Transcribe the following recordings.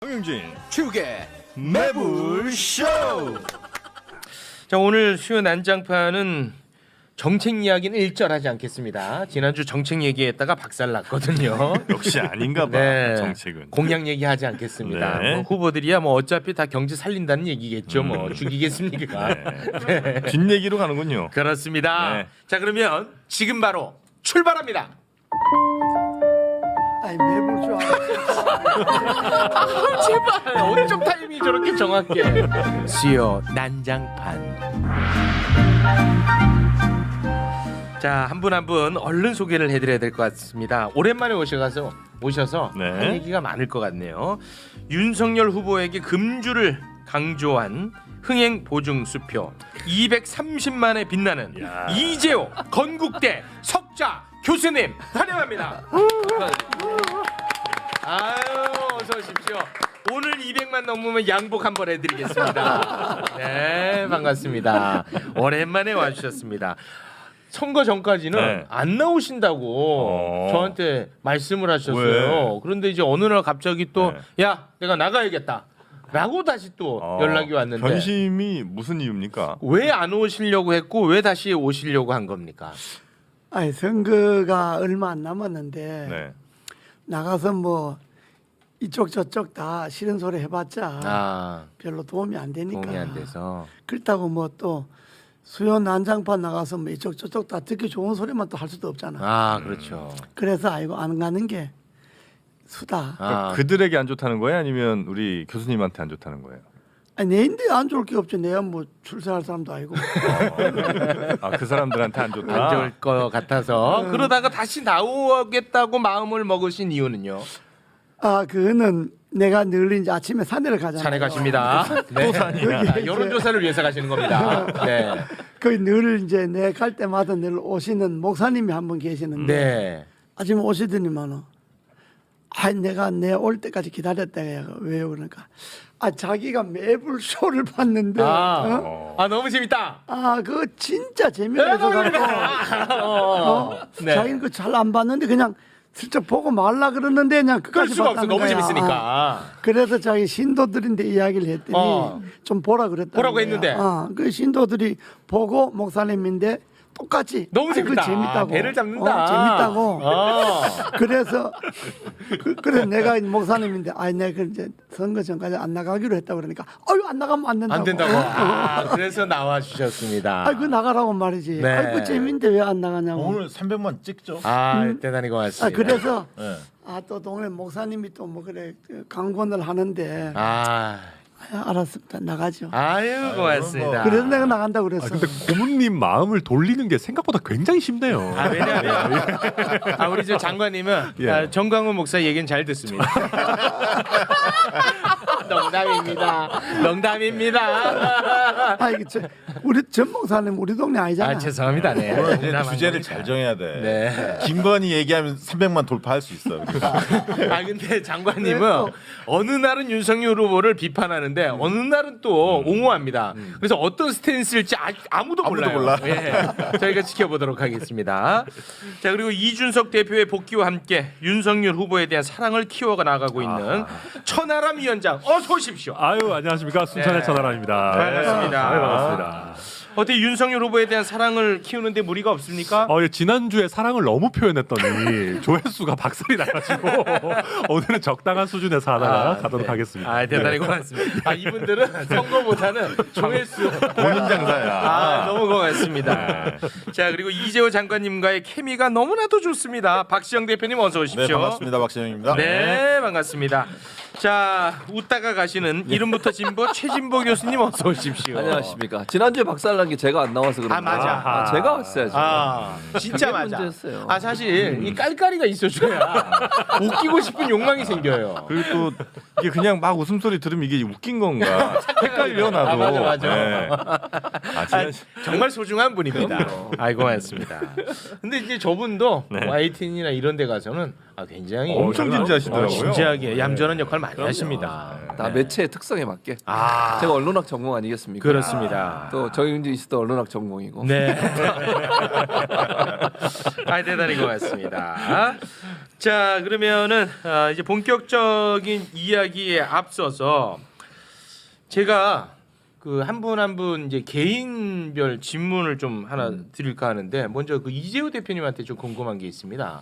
정영진 축의 매불쇼. 자, 오늘 수요 난장판은 정책 이야기는 일절하지 않겠습니다. 지난주 정책 얘기했다가 박살났거든요. 역시 아닌가 봐. 네. 정책은 공약 얘기하지 않겠습니다. 네. 뭐 후보들이야 뭐 어차피 다 경제 살린다는 얘기겠죠. 뭐 죽이겠습니까? 네. 뒷얘기로 가는군요. 그렇습니다. 네. 자, 그러면 지금 바로 출발합니다. 아니 매불쇼 제발 어쩜 타이밍이 저렇게 정확해. 수요 난장판. 자, 한 분 한 분 얼른 소개를 해드려야 될 것 같습니다. 오랜만에 오셔서 네. 할 얘기가 많을 것 같네요. 윤석열 후보에게 금주를 강조한 흥행 보증 수표 230만에 빛나는 야. 이재호 건국대 석좌 교수님 환영합니다. 아유, 어서 오십시오. 오늘 200만 넘으면 양복 한번 해드리겠습니다. 네, 반갑습니다. 오랜만에 와주셨습니다. 선거 전까지는 네. 안 나오신다고 저한테 말씀을 하셨어요. 왜? 그런데 이제 어느 날 갑자기 또 네. 야, 내가 나가야겠다 라고 다시 또 연락이 왔는데 변심이 무슨 이유입니까? 왜 안 오시려고 했고 왜 다시 오시려고 한 겁니까? 아니 선거가 얼마 안 남았는데 네. 나가서 뭐 이쪽 저쪽 다 싫은 소리 해봤자 별로 도움이 안 되니까 도움이 안 돼서. 그렇다고 뭐 또 수요 난장판 나가서 뭐 이쪽 저쪽 다 듣기 좋은 소리만 또 할 수도 없잖아. 그렇죠. 그래서 아이고 안 가는 게 수다. 그러니까 그들에게 안 좋다는 거예요? 아니면 우리 교수님한테 안 좋다는 거예요? 아니 내인데 안 좋을 게 없지. 내가 뭐 출세할 사람도 아니고. 그 사람들한테 안 좋다. 안 좋을 것 같아서 그러다가 다시 나오겠다고 마음을 먹으신 이유는요? 그거는 내가 늘 이제 아침에 산에를 가잖아요. 산에 가십니다. 네. 여기 여론조사를 위해서 가시는 겁니다. 네. 거기 늘 이제 내 갈 때마다 늘 오시는 목사님이 한 분 계시는데 네. 아침에 오시더니만은 내가 내 올 때까지 기다렸다 해요. 왜요? 그러니까 자기가 매불 쇼를 봤는데 너무 재밌다. 그거 진짜 재미있어서 네. 자기는 그 잘 안 봤는데 그냥 슬쩍 보고 말라 그러는데 그냥 끌 끝까지 수가 없어. 봤다는 너무 거야. 재밌으니까. 그래서 자기 신도들인데 이야기를 했더니 좀 보라 그랬다. 보라고 했는데. 그 신도들이 보고 목사님인데 똑같이 너무 재밌다. 재밌다고. 배를 잡는다. 재밌다고. 그래서 그래 내가 목사님인데 내가 이제 선거 전까지 안 나가기로 했다고 그러니까 안 나가면 안 된다고. 안 된다고. 그래서 나와 주셨습니다. 그 나가라고 말이지. 네. 그 재밌는데 왜 안 나가냐고. 오늘 300만 찍죠. 대단히 고맙습니다. 그래서 네. 또 동네 목사님이 또 뭐 그래 강권을 하는데 알았습니다. 나가죠. 아유, 고맙습니다. 그래서 내가 나간다고 그랬어. 근데 고문님 마음을 돌리는 게 생각보다 굉장히 쉽네요. 왜냐하면 우리 저 장관님은 정광훈 목사 얘기는 잘 듣습니다. 농담입니다. 우리 전 목사님 우리 동네 아니잖아. 죄송합니다. 네. 오늘 이제 주제를 잘 정해야 돼. 네. 김건희 얘기하면 300만 돌파할 수 있어. 근데 장관님은 어느 날은 윤석열 후보를 비판하는데 어느 날은 또 옹호합니다. 그래서 어떤 스탠스일지 아무도 몰라요. 몰라. 저희가 지켜보도록 하겠습니다. 자, 그리고 이준석 대표의 복귀와 함께 윤석열 후보에 대한 사랑을 키워가 나가고 있는 천하람 위원장 어서 오십시오. 아유, 안녕하십니까. 순천의 네. 천하람입니다. 반갑습니다. 반갑습니다. 어떻게 윤석열 후보에 대한 사랑을 키우는데 무리가 없습니까? 지난주에 사랑을 너무 표현했더니 조회수가 박살이 나가지고 오늘은 적당한 수준에서 하다가 가도록 하겠습니다. 대단히 고맙습니다. 이분들은 선거보다는 조회수 본인 장사야. 너무 고맙습니다. 자, 그리고 이재호 장관님과의 케미가 너무나도 좋습니다. 박시영 대표님 어서 오십시오. 네, 반갑습니다. 박시영입니다. 네, 반갑습니다. 자, 웃다가 가시는 이름부터 진보 최진보 교수님 어서 오십시오. 안녕하십니까. 지난주에 박살난 게 제가 안 나와서 그런데 맞아. 제가 왔어야죠. 진짜 그게 맞아. 문제였어요. 사실 이 깔깔이가 있어줘야 웃기고 싶은 욕망이 생겨요. 그리고 또 이게 그냥 막 웃음소리 들으면 이게 웃긴 건가 헷갈려 나도. 맞아. 네. 정말 소중한 분입니다. 고맙습니다. 근데 이제 저분도 네. YTN이나 이런 데 가서는 굉장히 엄청 진지하시더라고요. 진지하게 얌전한 역할 많이 하십니다. 다 매체의 특성에 맞게. 아, 제가 언론학 전공 아니겠습니까? 그렇습니다. 또 정영진 씨도 언론학 전공이고. 네. 아, 대단히 고맙습니다. 자, 그러면은 이제 본격적인 이야기에 앞서서 제가 그 한 분 한 분 이제 개인별 질문을 좀 하나 드릴까 하는데 먼저 그 이재호 대표님한테 좀 궁금한 게 있습니다.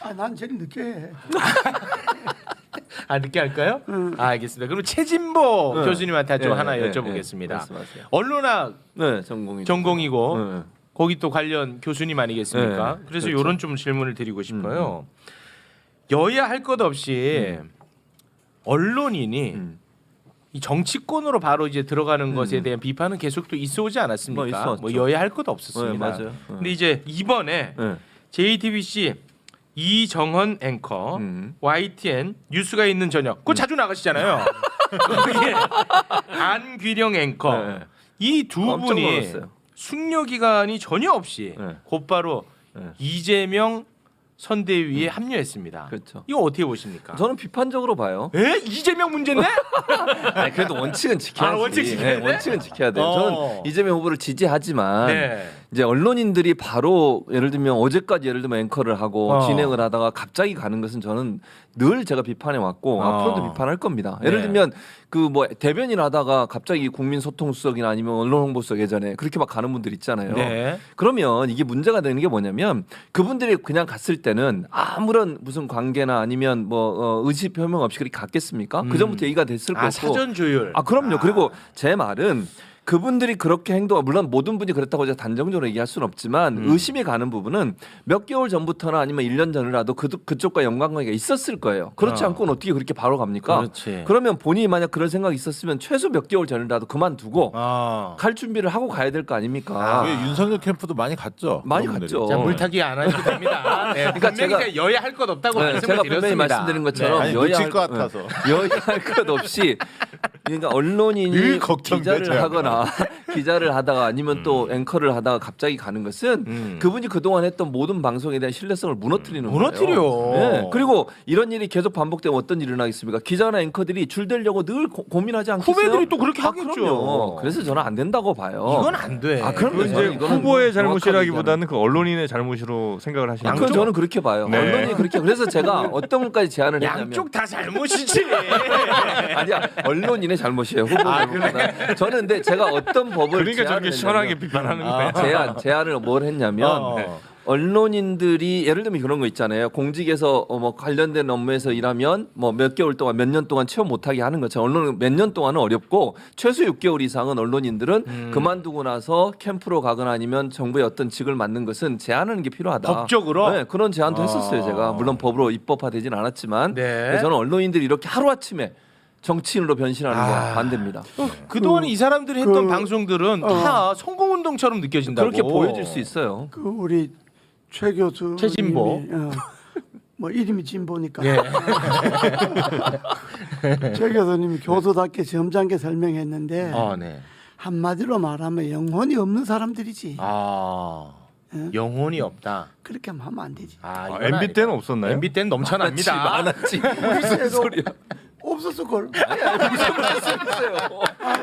아, 난 제일 늦게 해. 아, 늦게 할까요? 아, 알겠습니다. 그럼 최진보 네. 교수님한테 좀 네, 하나 네, 여쭤보겠습니다. 네, 말씀하세요. 언론학 네, 전공이죠. 전공이고 네. 거기 또 관련 교수님 아니겠습니까? 네, 그래서 그렇죠. 이런 좀 질문을 드리고 싶어요. 여야 할 것 없이 언론인이 이 정치권으로 바로 이제 들어가는 것에 대한 비판은 계속 또 있어 오지 않았습니까? 뭐 있어 왔죠. 뭐 여야 할 것 없었습니다. 네, 맞아요. 근데 이제 이번에 네. JTBC 이정헌 앵커, YTN 뉴스가 있는 저녁, 그거 자주 나가시잖아요. 거기에 안귀령 앵커, 네. 이 두 깜짝 분이 놀랐어요. 숙려 기간이 전혀 없이 네. 곧바로 네. 이재명 선대위에 합류했습니다. 그렇죠. 이거 어떻게 보십니까? 저는 비판적으로 봐요. 에? 이재명 문제인데? 아니, 그래도 원칙은 지켜야지. 아, 원칙 지켜야 돼? 원칙은 지켜야 돼요. 어. 저는 이재명 후보를 지지하지만 네. 이제 언론인들이 바로 예를 들면 어제까지 예를 들면 앵커를 하고 진행을 하다가 갑자기 가는 것은 저는 늘 제가 비판해 왔고 앞으로도 비판할 겁니다. 예를 네. 들면 그 뭐 대변인 하다가 갑자기 국민소통수석이나 아니면 언론홍보수석 예전에 그렇게 막 가는 분들 있잖아요. 네. 그러면 이게 문제가 되는 게 뭐냐면 그분들이 그냥 갔을 때는 아무런 무슨 관계나 아니면 뭐 의지 표명 없이 그렇게 갔겠습니까? 그 전부터 얘기가 됐을 거고. 아, 사전 조율. 아 그럼요. 그리고 제 말은 그분들이 그렇게 행동, 물론 모든 분이 그렇다고 제가 단정적으로 얘기할 수는 없지만 의심이 가는 부분은 몇 개월 전부터나 아니면 1년 전이라도 그쪽과 연관관계가 있었을 거예요. 그렇지 않고는 어떻게 그렇게 바로 갑니까? 그렇지. 그러면 본인이 만약 그런 생각이 있었으면 최소 몇 개월 전이라도 그만두고 갈 준비를 하고 가야 될 거 아닙니까? 왜 윤석열 캠프도 많이 갔죠. 많이 그런 갔죠. 분들이. 자, 물타기 안 하셔도 됩니다. 네, 그러니까 분명히 제가- 여야 할 것 없다고 네, 말씀을 제가 분명히 드렸습니다. 말씀드린 것처럼 아니, 여야 놓칠 할 것 같아서. 여야 할 것 없이 그러니까 언론인이 늘 걱정되죠. 기자를 하거나 기자를 하다가 아니면 또 앵커를 하다가 갑자기 가는 것은 그분이 그동안 했던 모든 방송에 대한 신뢰성을 무너뜨리는 무너뜨려. 거예요. 네. 그리고 이런 일이 계속 반복되면 어떤 일이 일어나겠습니까? 기자나 앵커들이 줄 대려고 늘 고민하지 않겠어요? 후배들이 또 그렇게 아, 하겠죠. 그럼요. 그래서 저는 안 된다고 봐요. 이건 안 돼. 아, 그럼 그건 이제 이거는 후보의 정확하게 잘못이라기보다는 그 언론인의 잘못으로 생각을 하시는 그건 거죠? 저는 그렇게 봐요. 네. 언론이 그렇게 그래서 제가 어떤 것까지 제안을 했냐면 양쪽 다 잘못이지. 아니야 언론인의 잘못이에요. 후보 잘못보다. 저는 근데 제가 어떤 법을 그러니까 제안을 저렇게 시원하게 했냐면 비판하는 거예요. 제안을 뭘 했냐면 언론인들이 예를 들면 그런 거 있잖아요. 공직에서 뭐 관련된 업무에서 일하면 뭐 몇 개월 동안 몇 년 동안 취업 못하게 하는 것처럼 언론은 몇 년 동안은 어렵고 최소 6개월 이상은 언론인들은 그만두고 나서 캠프로 가거나 아니면 정부의 어떤 직을 맡는 것은 제한하는 게 필요하다. 법적으로? 네, 그런 제안도 했었어요. 제가 물론 법으로 입법화되진 않았지만 네. 그래서 저는 언론인들이 이렇게 하루아침에 정치인으로 변신하는 거 반대입니다. 그동안 이 사람들이 했던 그- 방송들은 다 성공운동처럼 느껴진다고. 그렇게 보여질 수 있어요. 그 우리 최 교수 최진보. 뭐 이름이 진보니까 예. 최 교수님이 교수답게 점잖게 설명했는데 네. 한마디로 말하면 영혼이 없는 사람들이지. 영혼이 없다. 그렇게 하면 안 되지. 이건 MB 아니다. 때는 없었나요? MB 때는 넘쳐납니다. 많았지. 무슨 소리야? 없었을 걸. 무슨 말씀이세요?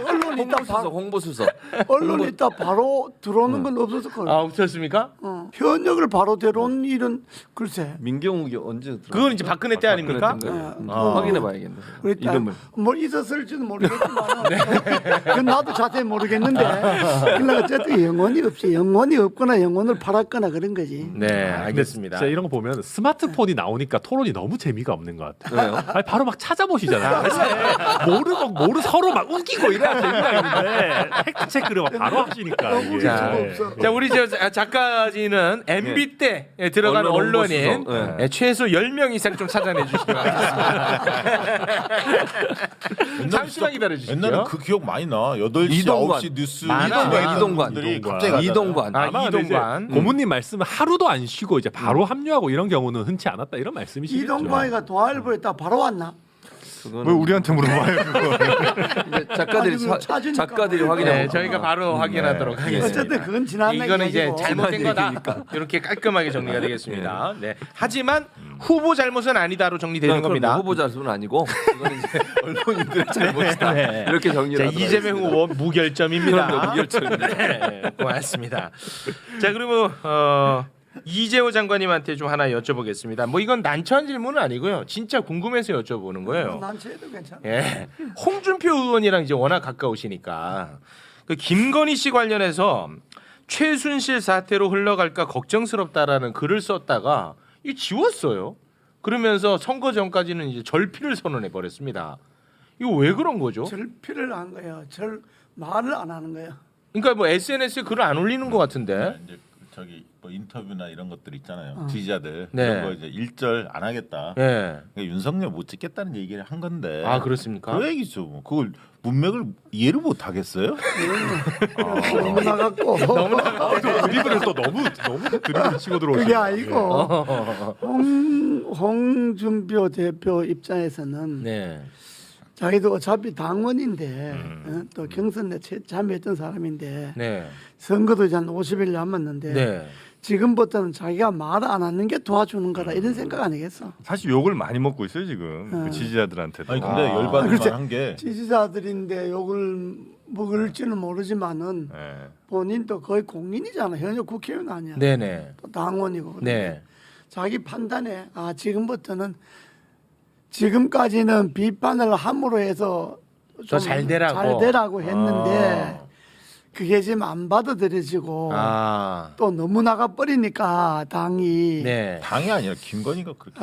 언론 있다 홍보수석. 언론 있다 바로 들어오는 건 없었을 걸. 없었습니까? 현역을 바로 데려온 일은 글쎄. 민경욱이 언제 들어? 그건 이제 박근혜 때 아닙니까? 확인해 봐야겠네. 그랬다. 이름을. 뭐 있었을지도 모르겠지만 그건 나도 자세히 모르겠는데 그러니까 어쨌든 영혼이 없이 영혼이 없거나 영혼을 팔았거나 그런 거지. 네, 알겠습니다. 진짜 이런 거 보면 스마트폰이 나오니까 토론이 너무 재미가 없는 것 같아요. 왜요? 아니, 바로 막 찾아보시잖아요. 모르고 서로 막 우기고 이래야 재미가 있는데 팩트 체크를 막 바로 하시니까. 이게. 자, 네. 자, 우리 저 작가진은 MB 때 들어간 언론 언론인 홍보수석. 최소 10명 이상 좀 찾아내 주시기 바랍니다. 잠시만 기다려 주시죠. 옛날에 그 기억 많이 나. 8시, 이동관. 9시 뉴스 많아. 이동관. 분들이 갑자기 가잖아요. 이동관. 아마 근데 이제 이동관. 고모님 말씀은 하루도 안 쉬고 이제 바로 합류하고 이런 경우는 흔치 않았다 이런 말씀이시겠죠. 이동광이가 동아일보에다 바로 왔나? 왜 우리한테 물어봐요 그거? 이제 작가들이 아니, 찾으니까. 작가들이 확인해. 네, 저희가 바로 확인하도록 하겠습니다. 어쨌든 그건 지난 이거는 이제 얘기고. 잘못된 지난 거다. 얘기니까. 이렇게 깔끔하게 정리가 되겠습니다. 네. 하지만 후보 잘못은 아니다로 정리되는 겁니다. 후보 잘못은 아니고 이거는 이제 언론인들의 잘못이다. 네. 이렇게 정리를. 자, 이재명 후보 무결점입니다. 그럼요, 무결점입니다. 네, 고맙습니다. 자, 그리고 이재호 장관님한테 좀 하나 여쭤보겠습니다. 뭐 이건 난처한 질문은 아니고요. 진짜 궁금해서 여쭤보는 거예요. 난처해도 괜찮아. 예. 홍준표 의원이랑 이제 워낙 가까우시니까 그 김건희 씨 관련해서 최순실 사태로 흘러갈까 걱정스럽다라는 글을 썼다가 이 지웠어요. 그러면서 선거 전까지는 이제 절필을 선언해 버렸습니다. 이거 왜 그런 거죠? 절필을 한 거예요. 말을 안 하는 거예요. 그러니까 뭐 SNS에 글을 안 올리는 것 같은데. 이제 저기 뭐 인터뷰나 이런 것들 있잖아요. 지지자들 네. 이런 거 이제 일절 안 하겠다. 예. 그러니까 윤석열 못 찍겠다는 얘기를 한 건데. 아, 그렇습니까? 그 얘기죠. 뭐. 그걸 문맥을 이해를 못 하겠어요? 너무 나갔고 드리블을 또 너무 드리블 치고 들어오시네. 그게 아니고 홍준표 대표 입장에서는 네. 자기도 어차피 당원인데 또 경선에 참여했던 사람인데 네. 선거도 이제 한 50일 남았는데 네. 지금부터는 자기가 말 안 하는 게 도와주는 거다 이런 생각 아니겠어? 사실 욕을 많이 먹고 있어요 지금 그 지지자들한테도. 아니 근데 열받을 글쎄, 만한 게 지지자들인데 욕을 먹을지는 모르지만은 네. 본인도 거의 공인이잖아. 현역 국회의원 아니야. 네네. 또 당원이고. 그런데 네. 자기 판단에 지금부터는 지금까지는 비판을 함으로 해서 더 잘 되라고. 잘 되라고 했는데 그게 지금 안 받아들여지고 아. 또 너무 나가 버리니까 당이 네. 당이 아니라 김건희가 그렇게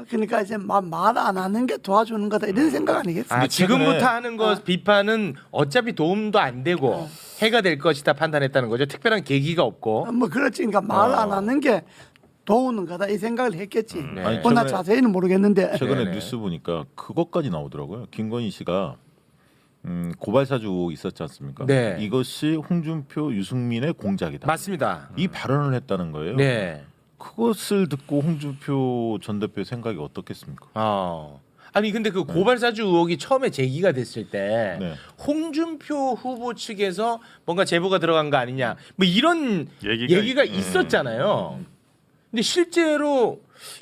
그러니까 이제 말 안 하는 게 도와주는 거다 이런 생각 아니겠어? 아, 근데 지금부터 최근에- 하는 거 비판은 어차피 도움도 안 되고 해가 될 것이다 판단했다는 거죠. 특별한 계기가 없고. 뭐 그렇지. 그러니까 말 안 하는 게 도우는 거다 이 생각을 했겠지. 네. 아니, 나 최근에- 자세히는 모르겠는데. 최근에 네네. 뉴스 보니까 그것까지 나오더라고요. 김건희 씨가 고발 사주 의혹 있었지 않습니까? 네. 이것이 홍준표, 유승민의 공작이다. 맞습니다. 이 발언을 했다는 거예요. 네. 그것을 듣고 홍준표 전 대표의 생각이 어떻겠습니까? 아니 근데 그 고발사주 의혹이 처음에 제기가 됐을 때 네. 홍준표 후보 측에서 뭔가 제보가 들어간 거 아니냐 뭐 이런 얘기가 있었잖아요. 근데 실제로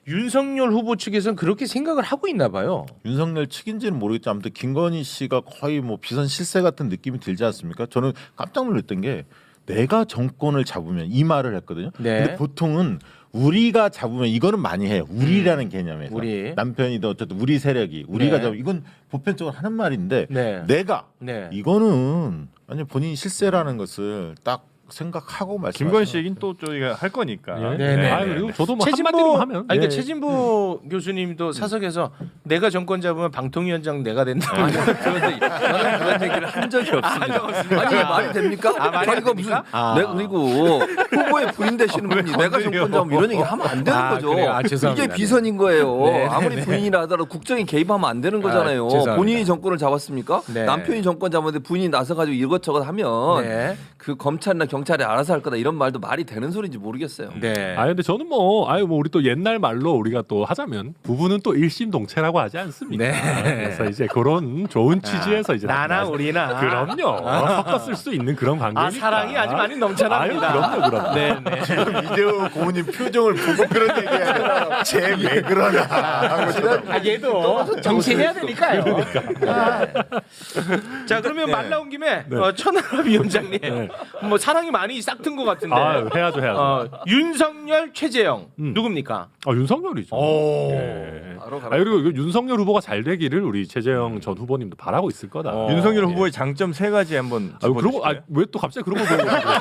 윤석열 후보 측에서는 그렇게 생각을 하고 있나 봐요. 윤석열 측인지는 모르겠지만 아무튼 김건희 씨가 거의 뭐 비선 실세 같은 느낌이 들지 않습니까? 저는 깜짝 놀랐던 게 내가 정권을 잡으면 이 말을 했거든요. 네. 근데 보통은 우리가 잡으면 이거는 많이 해요. 우리라는 개념에서 우리. 남편이든 어쨌든 우리 세력이 우리가 네. 잡으면 이건 보편적으로 하는 말인데 네. 내가 네. 이거는 아니 본인이 실세라는 것을 딱 생각하고 말씀. 김건희 씨 얘기는 또 저희가 할 거니까. 예. 네네. 아, 그리고 저도 뭐 최진보 한마디로 하면. 아니 그러니까 예. 최진보 교수님도 사석에서 내가 정권 잡으면 방통위원장 내가 된다. 아니, 저는 그런 얘기를 한 적이 없습니다. 아니 말이 됩니까? 말이 안 자기가 됩니까? 무슨 내가 그리고 후보의 부인 되시는 분이 내가 정권 잡으면 이런 얘기 하면 안 되는 거죠. 그래요? 죄송합니다. 이게 비선인 거예요. 네, 아무리 부인이라 하더라도 국정에 개입하면 안 되는 거잖아요. 죄송합니다. 본인이 정권을 잡았습니까? 네. 남편이 정권 잡았는데 부인이 나서가지고 이것저것 하면 네. 그 검찰이나 경찰이 알아서 할 거다 이런 말도 말이 되는 소리인지 모르겠어요. 네. 아 근데 저는 뭐 우리 또 옛날 말로 우리가 또 하자면 부부는 또 일심동체라고 하지 않습니까? 네. 그래서 이제 그런 좋은 취지에서 이제 나나 우리나. 그럼요. 섞어 쓸 수 있는 그런 관계니까. 사랑이 아주 많이 넘쳐납니다. 아유, 그럼요. 네, 네. 이재호 고모님 표정을 보고 그런 얘기해야 쟤왜 그러나 하고 얘도 정치해야 되니까요. 네. 자, 그러면 말 나온 김에 천하람 위원장님, 뭐 사랑이 많이 싹튼 것 같은데. 해야죠. 윤석열, 최재형 누굽니까? 윤석열이죠. 오. 예. 바로 가라. 그리고 이거 윤석열 후보가 잘 되기를 우리 최재형 전 후보님도 바라고 있을 거다. 윤석열 후보의 장점 세 가지 한번 짚어주실까요? 왜 또 갑자기 그런 거 보고 그러세요?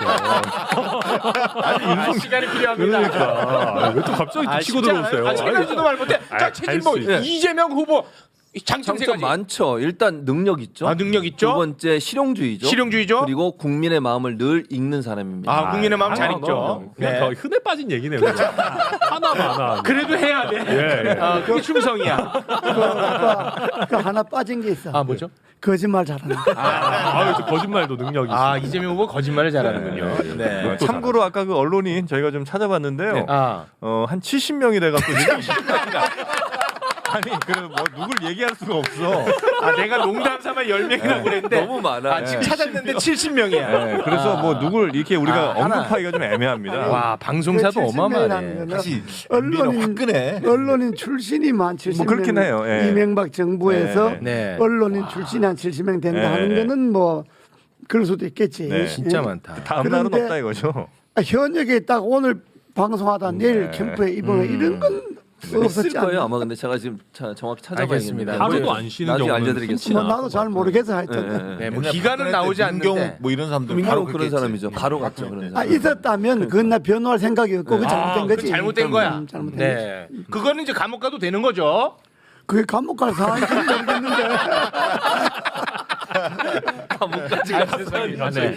시간이 필요합니다. 그러니까 왜 또 갑자기 또 치고 들어오세요? 세 가지도 말 못해. 자, 할 최진보, 수 있- 이재명 후보 장점 세 장점 가지. 많죠. 일단 능력 있죠. 능력 있죠. 두 번째 실용주의죠. 실용주의죠. 그리고 국민의 마음을 늘 읽는 사람입니다. 아, 국민의 마음 잘 읽죠. 그냥 더 흔해 빠진 얘기네요. 하나. 그래도 해야 돼. 예. 그게 충성이야. 그 하나 빠진 게 있어. 뭐죠? 거짓말 잘하는 거. 또 거짓말도 능력이 있어. 이재명 후보 거짓말을 잘하는군요. 네. 참고로 아까 그 언론인 저희가 좀 찾아봤는데요. 아, 한 70명이 돼갖고 지금 아니 그래서 뭐 누굴 얘기할 수가 없어. 아 내가 농담 삼아 10명이라고 그랬는데 너무 많아. 아, 지금 찾았는데 70명이야. 네, 그래서 뭐 누굴 이렇게 우리가 하나. 언급하기가 좀 애매합니다. 와 방송사도 어마어마하네. 거는 다시 MB는 화끈해. 언론인 출신이만 한 70명 뭐 그렇긴 해요. 예. 이명박 정부에서 네, 네. 언론인 출신이 한 70명 된다 네, 하는 네. 거는 뭐 그럴 수도 있겠지. 네. 진짜 예. 많다. 다음 날은 그런데- 없다 이거죠. 현역에 딱 오늘 방송하다 내일 네. 캠프에 입원해 이런 건 없었지 있을 거예요 않나. 아마. 근데 제가 지금 정확히 알겠습니다. 찾아봐야겠는데 하루도 안 쉬는 나중에 경우는 알려드리겠습니다. 뭐 나도 잘 모르겠어 하여튼. 네, 뭐 맨날 기간은 박근혜 나오지 때 민경 않는데. 뭐 이런 사람들 민경 바로 그런 그렇게 사람이죠. 했지. 바로 갔죠 그런 사람. 아 있었다면 그건 나 변호할 생각이 없고 그 잘못된 거지. 잘못된 거야. 잘못된 거지. 네. 그거는 이제 감옥 가도 되는 거죠. 그게 감옥 갈 사안인지는 모르겠는데. 감옥까지 죄송합니다. 네.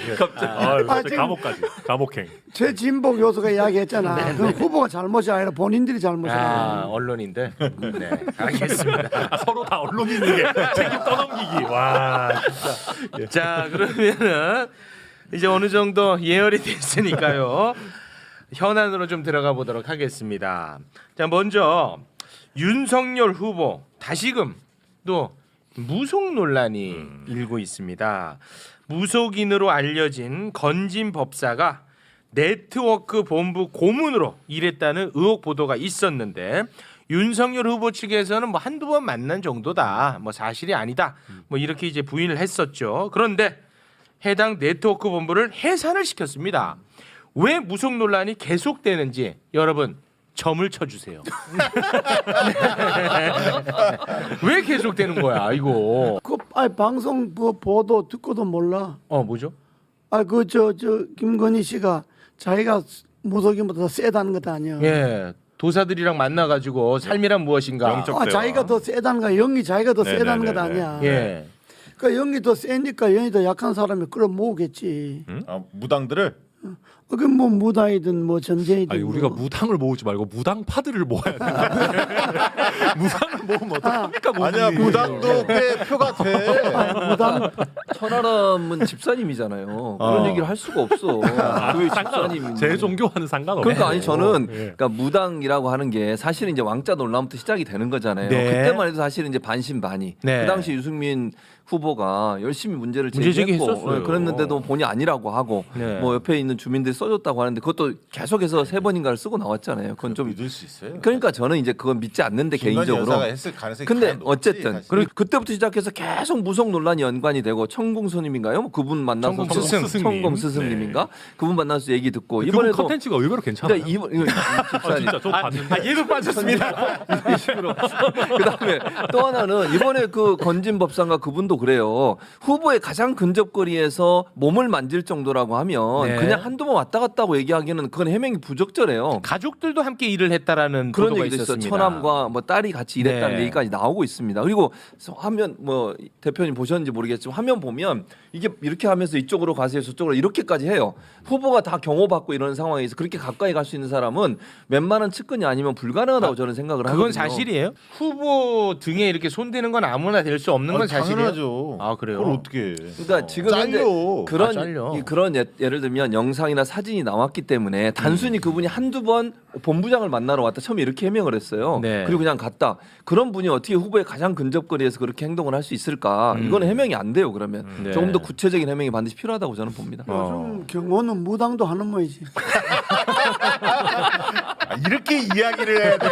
갑자기 감옥까지. 감옥행. 최진복 교수가 이야기했잖아. 그건 후보가 잘못이 아니라 본인들이 잘못이야. 아 언론인데. 네. 알겠습니다. 아, 서로 다 언론인에게 책임 떠넘기기. 와. 자 그러면은 이제 어느 정도 예열이 됐으니까요. 현안으로 좀 들어가 보도록 하겠습니다. 자 먼저 윤석열 후보 다시금 또 무속 논란이 일고 있습니다. 무속인으로 알려진 건진 법사가 네트워크 본부 고문으로 일했다는 의혹 보도가 있었는데 윤석열 후보 측에서는 뭐 한두 번 만난 정도다. 뭐 사실이 아니다. 뭐 이렇게 이제 부인을 했었죠. 그런데 해당 네트워크 본부를 해산을 시켰습니다. 왜 무속 논란이 계속되는지 여러분 점을 쳐주세요. 왜 계속되는 거야 이거? 그 방송 보도 듣고도 몰라. 뭐죠? 저 김건희 씨가 자기가 무속인보다 더 세다는 것도 아니야. 예, 도사들이랑 만나가지고 삶이란 무엇인가. 영적 대화. 자기가 더 세다는 거야. 영이 자기가 더 네, 세다는 네, 것 네, 네. 아니야. 예, 그러니까 영이 더 세니까 영이 더 약한 사람이 끌어모으겠지. 아, 무당들을 그게 뭐 무당이든 뭐 전쟁이든. 아니 우리가 무당을 모으지 말고 무당파들을 모아야 돼. 무당을 모으면 어떡합니까? 아니야 무당도 꽤 표가 돼. 무당 천하람은 집사님이잖아요. 그런 얘기를 할 수가 없어. 그게 집사님인데. 제 종교와는 상관없어. 그러니까 아니 저는 예. 그러니까 무당이라고 하는 게 사실은 이제 왕자 논란부터 시작이 되는 거잖아요. 네. 그때만 해도 사실은 이제 반신반의. 네. 그 당시 유승민 후보가 열심히 문제를 문제 제기했고 제기했었어요. 그랬는데도 본의 아니라고 하고 네. 뭐 옆에 있는 주민들이 써줬다고 하는데 그것도 계속해서 3번인가를 쓰고 나왔잖아요. 그건 좀 믿을 수 있어요. 그러니까 저는 이제 그건 믿지 않는데 김건희 개인적으로. 여사가 했을 가능성이 근데 가장 높지, 어쨌든 사실. 그리고 그때부터 시작해서 계속 무속 논란이 연관이 되고 천궁 스님인가요? 뭐 그분 만나서 천궁 스승. 천궁 스승님인가? 그분 만나서 얘기 듣고 그분 이번에도 컨텐츠가 의외로 괜찮아요. 근데 이번 아, 진짜 저 봤는데. 얘도 빠졌습니다. 그다음에 또 하나는 이번에 그 건진 법사가 그분도 그래요. 후보의 가장 근접거리에서 몸을 만질 정도라고 하면 네. 그냥 한두 번 왔다 갔다고 얘기하기에는 그건 해명이 부적절해요. 가족들도 함께 일을 했다라는 그런 보도가 얘기도 있어요. 있었습니다. 처남과 뭐 딸이 같이 일했다는 네. 얘기까지 나오고 있습니다. 그리고 화면 뭐 대표님 보셨는지 모르겠지만 화면 보면 이게 이렇게 하면서 이쪽으로 가세요, 저쪽으로 이렇게까지 해요. 후보가 다 경호받고 이런 상황에서 그렇게 가까이 갈 수 있는 사람은 웬만한 측근이 아니면 불가능하다고 저는 생각을 하거든요. 그건 사실이에요? 후보 등에 이렇게 손대는 건 아무나 될 수 없는 건 아, 사실이에요. 당연하죠. 아, 그래요? 그걸 어떻게 해. 그러니까 지금 현재 잘려. 그런 잘려. 그런 예를 들면 영상이나 사진이 나왔기 때문에 단순히 그분이 한두 번 본부장을 만나러 왔다 처음에 이렇게 해명을 했어요. 네. 그리고 그냥 갔다. 그런 분이 어떻게 후보의 가장 근접거리에서 그렇게 행동을 할 수 있을까? 이거는 해명이 안 돼요. 그러면 네. 조금 더 구체적인 해명이 반드시 필요하다고 저는 봅니다. 요즘 경호는 무당도 하는 모이지. 아, 이렇게 이야기를 해야 돼.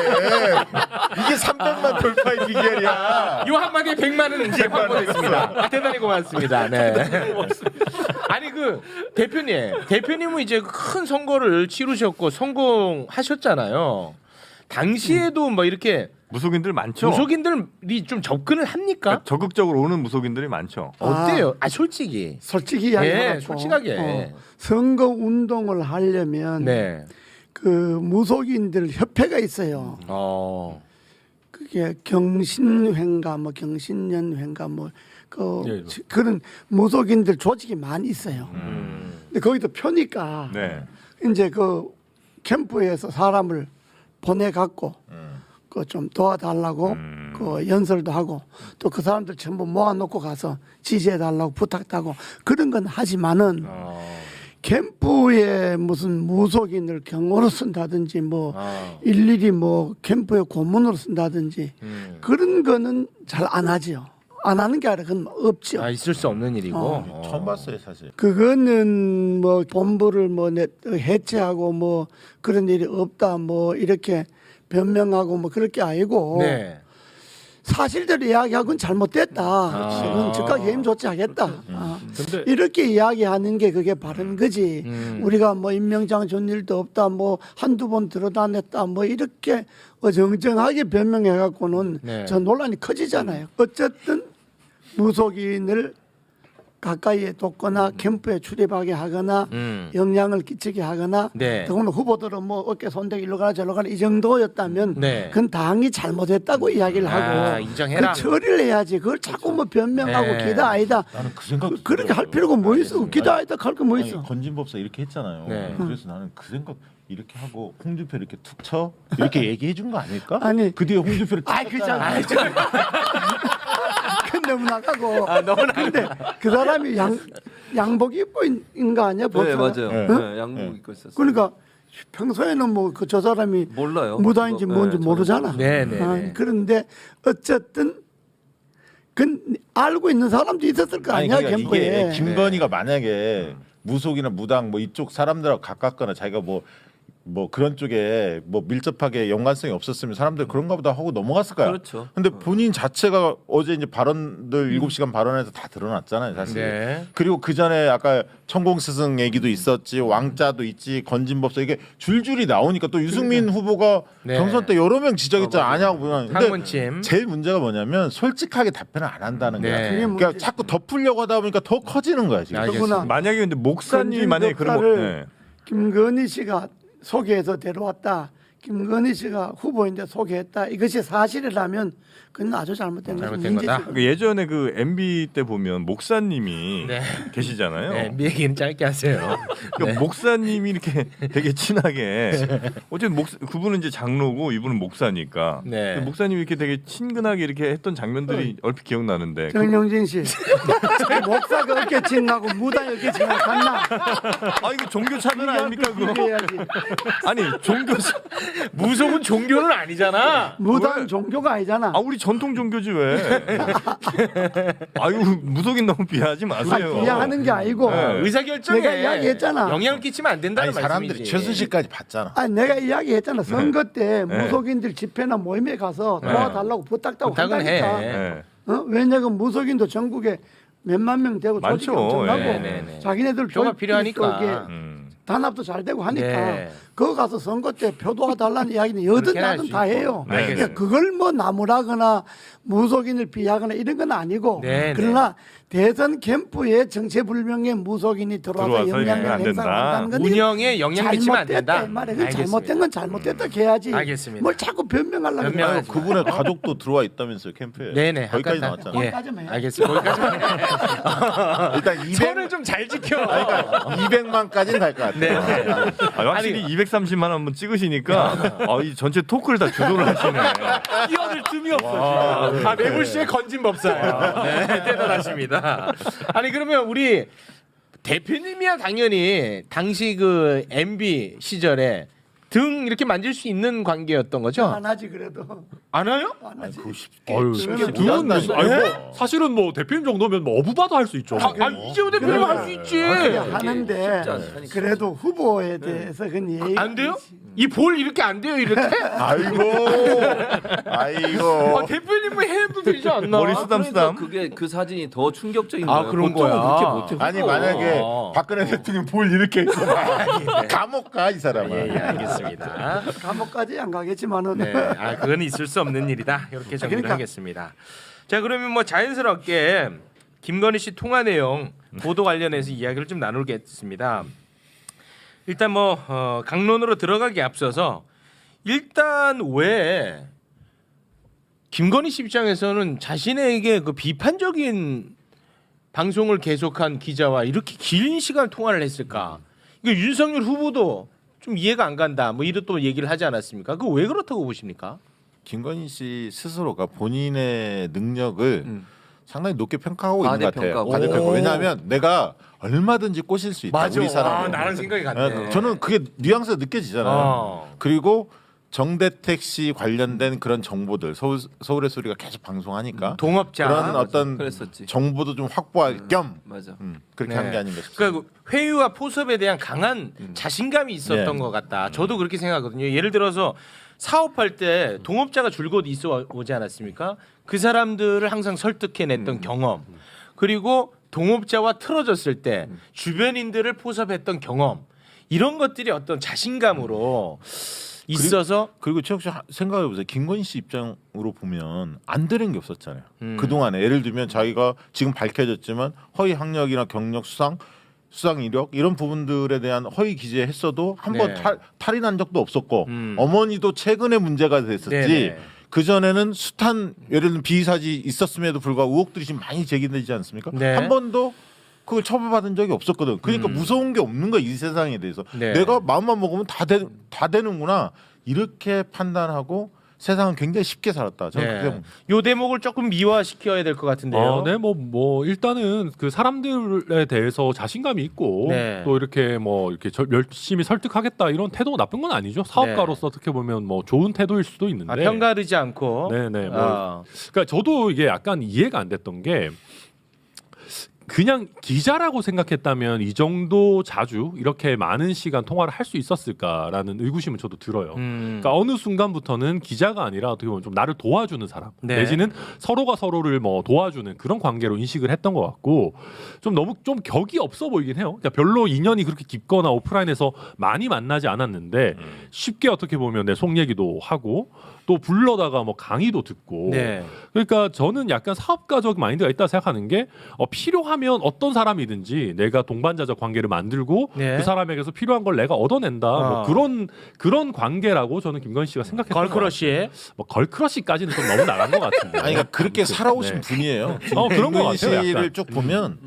이게 300만 돌파의 비결이야. 이 한마디에 100만은 이제 확보됐습니다. 대단히 고맙습니다. 네. 아니 그 대표님은 이제 큰 선거를 치르셨고 성공하셨잖아요. 당시에도 뭐 이렇게 무속인들 많죠. 무속인들이 좀 접근을 합니까? 그러니까 적극적으로 오는 무속인들이 많죠. 어때요? 솔직히. 솔직히 이야기하고 솔직하게. 선거 운동을 하려면 네. 그 무속인들 협회가 있어요. 그게 경신회인가 뭐 경신연회인가 뭐 그런 무속인들 조직이 많이 있어요. 근데 거기도 표니까 네. 이제 그 캠프에서 사람을 보내 갖고 그 좀 도와달라고 그 연설도 하고 또 그 사람들 전부 모아놓고 가서 지지해 달라고 부탁하고 그런 건 하지만은 캠프에 무슨 무속인을 경호로 쓴다든지 뭐 아. 일일이 뭐 캠프에 고문으로 쓴다든지 그런 거는 잘 안 하죠. 안 하는 게 아니라 그건 없죠. 아, 있을 수 없는 일이고. 처음 봤어요 사실. 그거는 뭐 본부를 뭐 해체하고 뭐 그런 일이 없다 뭐 이렇게 변명하고 뭐 그럴 게 아니고 네. 사실대로 이야기하고는 잘못됐다. 그건 즉각 해임 조치하겠다. 근데 이렇게 이야기하는 게 그게 바른 거지. 우리가 뭐 임명장 준 일도 없다. 뭐 한두 번 들어다녔다. 뭐 이렇게 어정쩡하게 변명해 갖고는 네. 저 논란이 커지잖아요. 어쨌든 무속인을 가까이에 뒀거나 캠프에 출입하게 하거나 영향을 끼치게 하거나 네. 더구나 후보들은 뭐 어깨 손대기 일로 가라 저로 가라 이 정도였다면 네. 그건 당이 잘못했다고 이야기를 하고 아, 인정해라. 그 처리를 해야지. 그걸 자꾸 뭐 변명하고 네. 기다 아니다. 나는 그 생각 그렇게 할 필요가 뭐 있어? 기다 아니다 할 거 뭐 있어? 건진법사 이렇게 했잖아요. 네. 그래서 나는 그 생각 이렇게 하고 홍준표 이렇게 툭 쳐 이렇게 얘기해 준 거 아닐까? 아니. 그 뒤에 홍준표를 아이 그잖아. 그 너무 나가고. 너무 근데 그 사람이 양복 입고 있는 거 아니야? 네 법사가? 맞아요. 네. 네, 양복 입고 있었어요. 그러니까 평소에는 뭐 그 저 사람이 몰라요. 무당인지 그거. 뭔지 네, 모르잖아. 네, 네, 네. 그런데 어쨌든 그 알고 있는 사람도 있었을 거 아니야 그러니까 캠프에. 이게 김건희가 만약에 무속이나 무당 뭐 이쪽 사람들하고 가깝거나 자기가 뭐 그런 쪽에 뭐 밀접하게 연관성이 없었으면 사람들 그런가 보다 하고 넘어갔을 거야. 그렇죠. 근데 본인 자체가 어제 이제 발언들 7시간 발언에서 다 드러났잖아요, 사실. 네. 그리고 그 전에 아까 천공스승 얘기도 있었지, 왕자도 있지, 건진법사 이게 줄줄이 나오니까 또 유승민 후보가 네. 경선 때 여러 명 지적했잖아. 아냐고 보면. 근데 항문침. 제일 문제가 뭐냐면 솔직하게 답변을 안 한다는 거야. 네. 그게 그러니까 문제지. 자꾸 덮으려고 하다 보니까 더 커지는 거야 지금. 알겠습니다. 더구나 만약에 근데 목사님이 만약에 그런 거 건진법사를 네. 김건희 씨가 소개해서 데려왔다. 김건희 씨가 후보인데 소개했다. 이것이 사실이라면 그건 아주 잘못된 거죠. 잘못된 거다. 그 예전에 그 MB 때 보면 목사님이 네. 계시잖아요. 네, 미 얘기는 짧게 하세요. 그러니까 목사님이 이렇게 되게 친하게 어쨌든 그분은 이제 장로고 이분은 목사니까 네. 목사님이 이렇게 되게 친근하게 이렇게 했던 장면들이 얼핏 기억나는데 정영진 씨, 목사가 어깨 칭하고 무당 어깨 칭하고 같나? 아 이거 종교 차별 아닙니까 그거? 해야지. 아니 종교 무속은 종교는 아니잖아. 무당 왜? 종교가 아니잖아. 아 우리 전통 종교지 왜? 아유 무속인 너무 비하하지 마세요. 비하하는 게 아니고 네. 의사결정에 내가 이야기했잖아. 영향을 끼치면 안 된다는 아니 사람들이 말씀이지. 최순실까지 봤잖아. 아니 내가 이야기했잖아. 선거 때 네. 무속인들 집회나 모임에 가서 도와달라고 부탁하고 부탁은 한다니까. 해. 네. 왜냐하면 무속인도 전국에 몇만 명 되고 조직이 많죠. 엄청나고 네, 네, 네. 자기네들 표가 조직끼리 필요하니까. 또 이게 단합도 잘 되고 하니까 네. 그거 가서 선거 때 표도와 달라는 이야기는 여든 그렇게는 할 나든 수 다 있고. 해요. 네. 그러니까 그걸 뭐 나무라거나 무속인을 비하거나 이런 건 아니고 네, 그러나 대선 캠프에 정체불명의 무속인이 들어와서 들어와서 영향을 안 된다. 행사한다는 건 운영에 영향 미치면 안 된다. 잘못됐다 이 말이야. 그건 잘못된 건 잘못됐다 해야지. 알겠습니다. 뭘 자꾸 변명하려고 그래. 변명하지 그분의 가족도 들어와 있다면서요 캠프에. 네네. 거기까지 아까 나왔잖아. 예. 거기까지만 해. 알겠습니다. 거기까지만 해. 일단 200, 선을 좀 잘 지켜. 200만까지는 갈 것 같아. 네. 아, 확실히 230만 한번 찍으시니까 이 전체 토크를 다 주도를 하시네. 끼어들 틈이 없어. 지금. 아 매불씨의 건진법사예요. 네, 대단하십니다. 아니 그러면 우리 대표님이야 당연히 당시 그 MB 시절에 등 이렇게 만질 수 있는 관계였던 거죠? 안 하지 그래도 안 해요? 안 하지. 아유, 그거는 등은 무슨 아니 네? 뭐 사실은 뭐 대표님 정도면 뭐 어부바도 할 수 있죠. 이재호 대표님 할 수 있지. 하는데 그래도 후보에 대해서 그건 예의가 안 돼요? 아니지. 이 볼 이렇게 안 돼요 이렇게? 아이고. 대표님은 해도 되지 않나? 머리 쓰담쓰담. 그게 그 사진이 더 충격적인 아, 거예요. 그런 보통은 거야. 그렇게 못해. 아니 만약에 박근혜 대통령 볼 이렇게 있어 감옥 가 이 사람아. 예, 알겠습니다. 감옥까지 안 가겠지만은 네, 그건 있을 수 없는 일이다. 이렇게 정리를 그러니까. 하겠습니다. 자, 그러면 뭐 자연스럽게 김건희 씨 통화 내용 보도 관련해서 이야기를 좀 나누겠습니다. 일단 뭐 강론으로 들어가기 앞서서 일단 왜 김건희 씨 입장에서는 자신에게 그 비판적인 방송을 계속한 기자와 이렇게 긴 시간 통화를 했을까? 이거 윤석열 후보도 좀 이해가 안 간다. 뭐 이런 또 얘기를 하지 않았습니까? 그거 왜 그렇다고 보십니까? 김건희 씨 스스로가 본인의 능력을 상당히 높게 평가하고 있는 것 같아요. 과대평가고. 과대평가. 왜냐하면 내가 얼마든지 꼬실 수 있다. 맞아. 우리 사람. 아, 나랑 생각이 같네. 저는 그게 뉘앙스가 느껴지잖아요. 그리고 정대택 씨 관련된 그런 정보들 서울의 소리가 계속 방송하니까 동업자 그런 어떤 그랬었지. 정보도 좀 확보할 겸 맞아. 그렇게 네. 한 게 아닌가 싶습니다. 그러니까 회유와 포섭에 대한 강한 자신감이 있었던 네. 것 같다. 저도 그렇게 생각하거든요. 예를 들어서 사업할 때 동업자가 줄곧 있어 오지 않았습니까? 그 사람들을 항상 설득해냈던 경험, 그리고 동업자와 틀어졌을 때 주변인들을 포섭했던 경험, 이런 것들이 어떤 자신감으로 있어서 그리고 최욱 씨 생각해 보세요. 김건희 씨 입장으로 보면 안 되는 게 없었잖아요. 그 동안에 예를 들면 자기가 지금 밝혀졌지만 허위 학력이나 경력 수상 이력 이런 부분들에 대한 허위 기재했어도 한 번 네. 탈인한 적도 없었고 어머니도 최근에 문제가 됐었지. 네네. 그 전에는 숱한 예를 들면 비사지 있었음에도 불구하고 의혹들이 지금 많이 제기되지 않습니까? 네. 한 번도 그걸 처벌받은 적이 없었거든. 그러니까 무서운 게 없는 거야 이 세상에 대해서. 네. 내가 마음만 먹으면 다 되는구나 이렇게 판단하고 세상은 굉장히 쉽게 살았다. 저는 그렇게 봅니다. 요 대목을 조금 미화시켜야 될 것 같은데요. 네, 뭐 일단은 그 사람들에 대해서 자신감이 있고 네. 또 이렇게 뭐 이렇게 열심히 설득하겠다 이런 태도가 나쁜 건 아니죠. 사업가로서 어떻게 보면 뭐 좋은 태도일 수도 있는데. 아, 편가르지 않고. 네네. 뭐 아. 그러니까 저도 이게 약간 이해가 안 됐던 게 그냥 기자라고 생각했다면 이 정도 자주 이렇게 많은 시간 통화를 할 수 있었을까라는 의구심은 저도 들어요. 그러니까 어느 순간부터는 기자가 아니라 어떻게 보면 좀 나를 도와주는 사람 네. 내지는 서로가 서로를 뭐 도와주는 그런 관계로 인식을 했던 것 같고 좀 너무 좀 격이 없어 보이긴 해요. 그러니까 별로 인연이 그렇게 깊거나 오프라인에서 많이 만나지 않았는데 쉽게 어떻게 보면 내 속 얘기도 하고 또 불러다가 뭐 강의도 듣고 네. 그러니까 저는 약간 사업가적 마인드가 있다 생각하는 게 필요하면 어떤 사람이든지 내가 동반자적 관계를 만들고 네. 그 사람에게서 필요한 걸 내가 얻어낸다 뭐 그런 관계라고 저는 김건희 씨가 생각했던 것 걸크러쉬. 같아요. 뭐 걸크러쉬까지는 좀 너무 나간 것 같은데. 아니 그러니까 그렇게 살아오신 네. 분이에요. 그런 것 김건희 같아요, 씨를 약간. 쭉 보면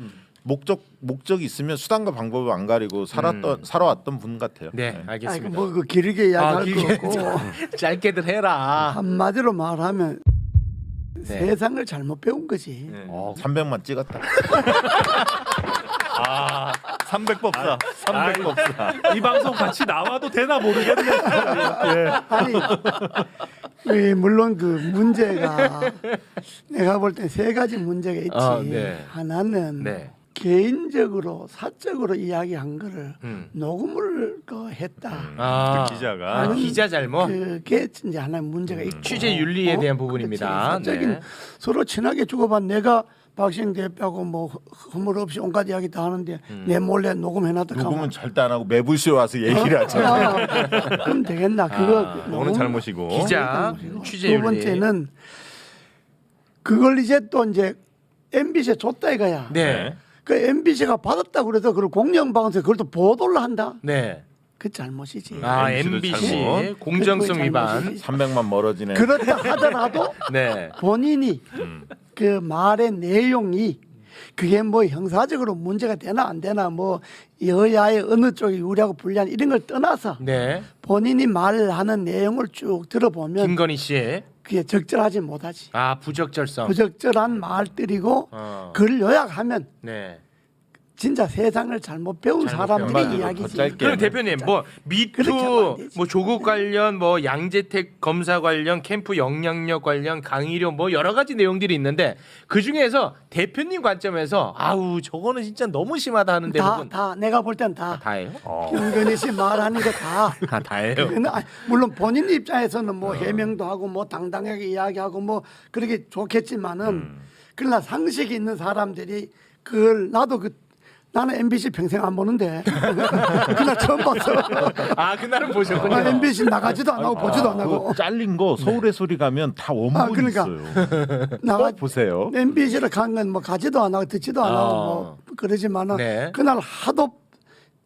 목적이 있으면 수단과 방법을 안 가리고 살아왔던 분 같아요. 네, 알겠습니다. 뭐그 길게 이야기할 길게 거 없고 짧게들 해라. 한마디로 말하면 네. 세상을 잘못 배운 거지. 300만 찍었다. 300법사. 300법사. 이 방송 같이 나와도 되나 모르겠네. 예. 아니 물론 그 문제가 내가 볼 때 세 가지 문제가 있지. 네. 하나는 네. 개인적으로 사적으로 이야기한 거를 녹음을 했다. 아, 그 기자가. 아, 기자 잘못. 그게 이제 하나의 문제가 있고 취재 윤리에 대한 부분입니다. 그치, 사적인 네. 서로 친하게 주고받 내가 박시영 대표하고 뭐 허물 없이 온갖 이야기 다 하는데 내 몰래 녹음해놨다 녹음은 절대 안 하고 매불쇼 와서 얘기를 하잖아요. 그럼 되겠나? 그거 그거는 잘못이고. 기자 취재 두 윤리. 번째는 그걸 이제 또 이제 MBC에 줬다 이거야. 네. 그 MBC가 받았다 그래서 그걸 공영방송에 그걸 또 보도를 한다. 그 잘못이지. 아, MBC 도 MBC 잘못. 공정성 그게 위반. 잘못이지. 300만 멀어지네. 그렇다 하더라도 네. 본인이 그 말의 내용이 그게 뭐 형사적으로 문제가 되나 안 되나 뭐 여야의 어느 쪽이 유리하고 불리한 이런 걸 떠나서 네. 본인이 말하는 내용을 쭉 들어보면 김건희 씨. 그게 적절하지 못하지. 아, 부적절성. 부적절한 말들이고 어. 그걸 요약하면 네. 진짜 세상을 잘못 배운 잘못 사람들의 배운 이야기지. 짧게. 그럼 대표님 뭐 그렇게 하면 안 미투 되지. 뭐 조국 관련 뭐 양재택 검사 관련 캠프 영향력 관련 강의료 뭐 여러 가지 내용들이 있는데 그 중에서 대표님 관점에서 아우 저거는 진짜 너무 심하다 하는 대목은 다 내가 볼 땐 다 다예요? 김건희 씨 말하는 거 다. 다 다예요. 그거는 물론 본인 입장에서는 뭐 해명도 하고 뭐 당당하게 이야기하고 뭐 그렇게 좋겠지만은 그러나 상식이 있는 사람들이 그걸 나는 MBC 평생 안 보는데 그날 처음 봤어. 아 그날은 보셨군요. 나 MBC 나가지도 안 하고 보지도 안 하고 그거 잘린 거 서울의 소리 가면 다 원본이 그러니까. 있어요. 나가 보세요. MBC를 간 건 뭐 가지도 안 하고 듣지도 안 하고 뭐 그러지만은 네. 그날 하도